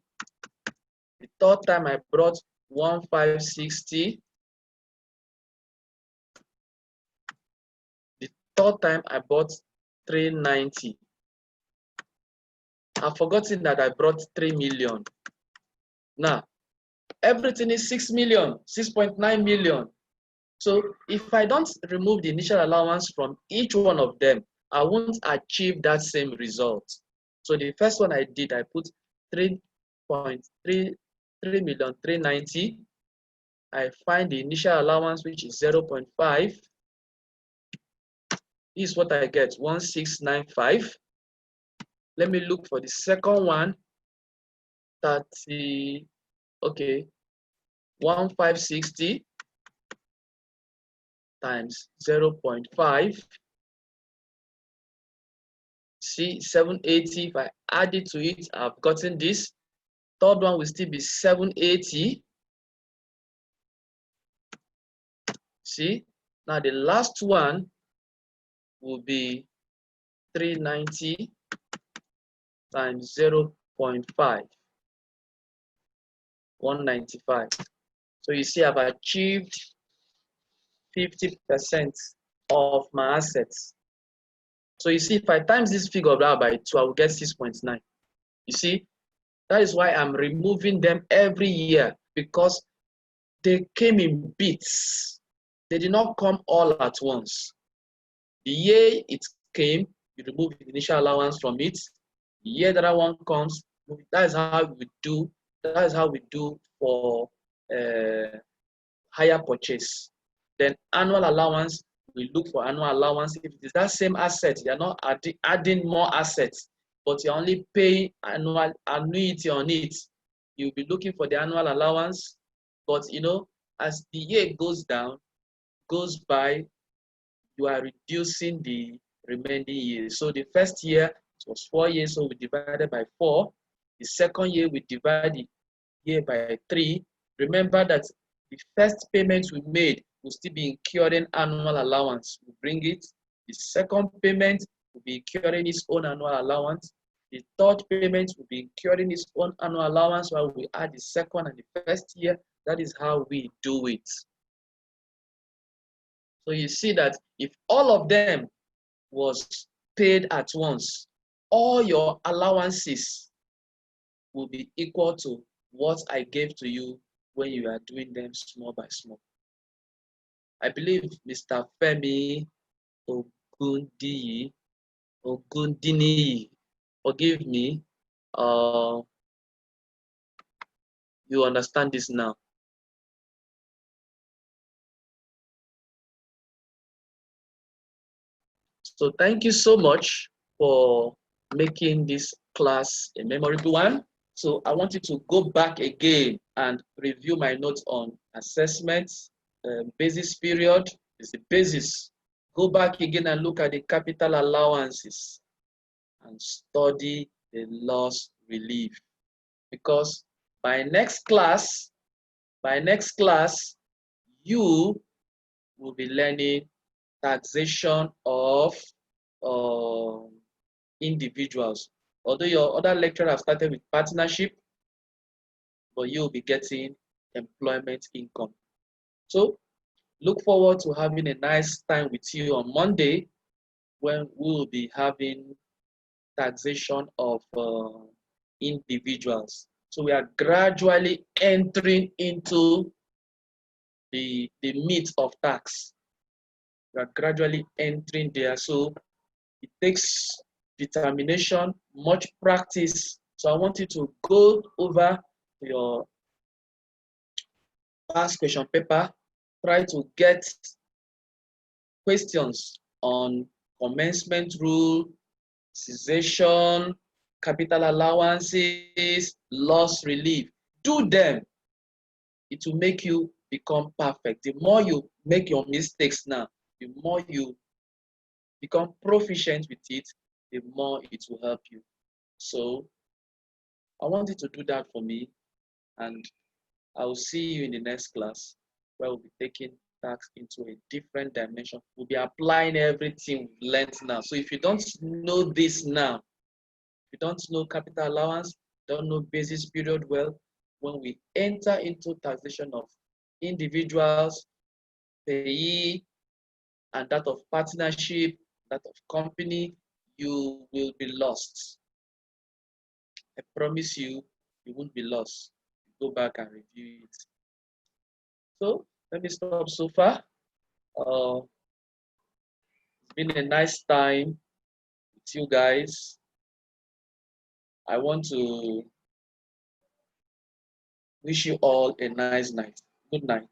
The third time I brought 1560. The third time I bought 390. I've forgotten that I brought 3 million. Now, everything is 6 million, 6.9 million. So if I don't remove the initial allowance from each one of them, I won't achieve that same result. So the first one I did, I put 3,390,390. I find the initial allowance, which is 0.5. This is what I get, 1695. Let me look for the second one, 1560 times 0.5. See, 780. If I add it to it, I've gotten this. Third one will still be 780. See, now the last one will be 390 times 0.5, 195. So you see, I've achieved 50% of my assets. So you see, if I times this figure out by 2, I will get 6.9. You see, that is why I'm removing them every year, because they came in bits. They did not come all at once. The year it came, you remove the initial allowance from it. The year that one comes, that is how we do. That is how we do for hire purchase. Then annual allowance, we look for annual allowance. If it is that same asset, you're not adding more assets, but you're only paying annual annuity on it. You'll be looking for the annual allowance. But you know, as the year goes by, you are reducing the remaining years. So the first year it was 4 years, so we divided by 4. The second year we divide the year by 3. Remember that the first payment we made will still be incurring annual allowance. We bring it. The second payment will be incurring its own annual allowance. The third payment will be incurring its own annual allowance while we add the second and the first year. That is how we do it. So you see that if all of them was paid at once, all your allowances will be equal to what I gave to you when you are doing them small by small. I believe Mr. Femi Ogundini, forgive me, you understand this now. So thank you so much for making this class a memorable one. So I want you to go back again and review my notes on assessments. Basis period is the basis. Go back again and look at the capital allowances and study the loss relief. Because by next class, you will be learning taxation of individuals. Although your other lecturer have started with partnership, but you'll be getting employment income. So look forward to having a nice time with you on Monday, when we will be having taxation of individuals. So we are gradually entering into the meat of tax. We are gradually entering there. So it takes determination, much practice. So I want you to go over your past question paper, try to get questions on commencement rule, cessation, capital allowances, loss relief. Do them. It will make you become perfect. The more you make your mistakes now, the more you become proficient with it, the more it will help you. So I want you to do that for me, and I will see you in the next class, where we'll be taking tax into a different dimension. We'll be applying everything we've learned now. So if you don't know this now, if you don't know capital allowance, don't know basis period well, when we enter into taxation of individuals, payee, and that of partnership, that of company, you will be lost. I promise you, you won't be lost. Go back and review it. So let me stop so far. It's been a nice time with you guys. I want to wish you all a nice night. Good night.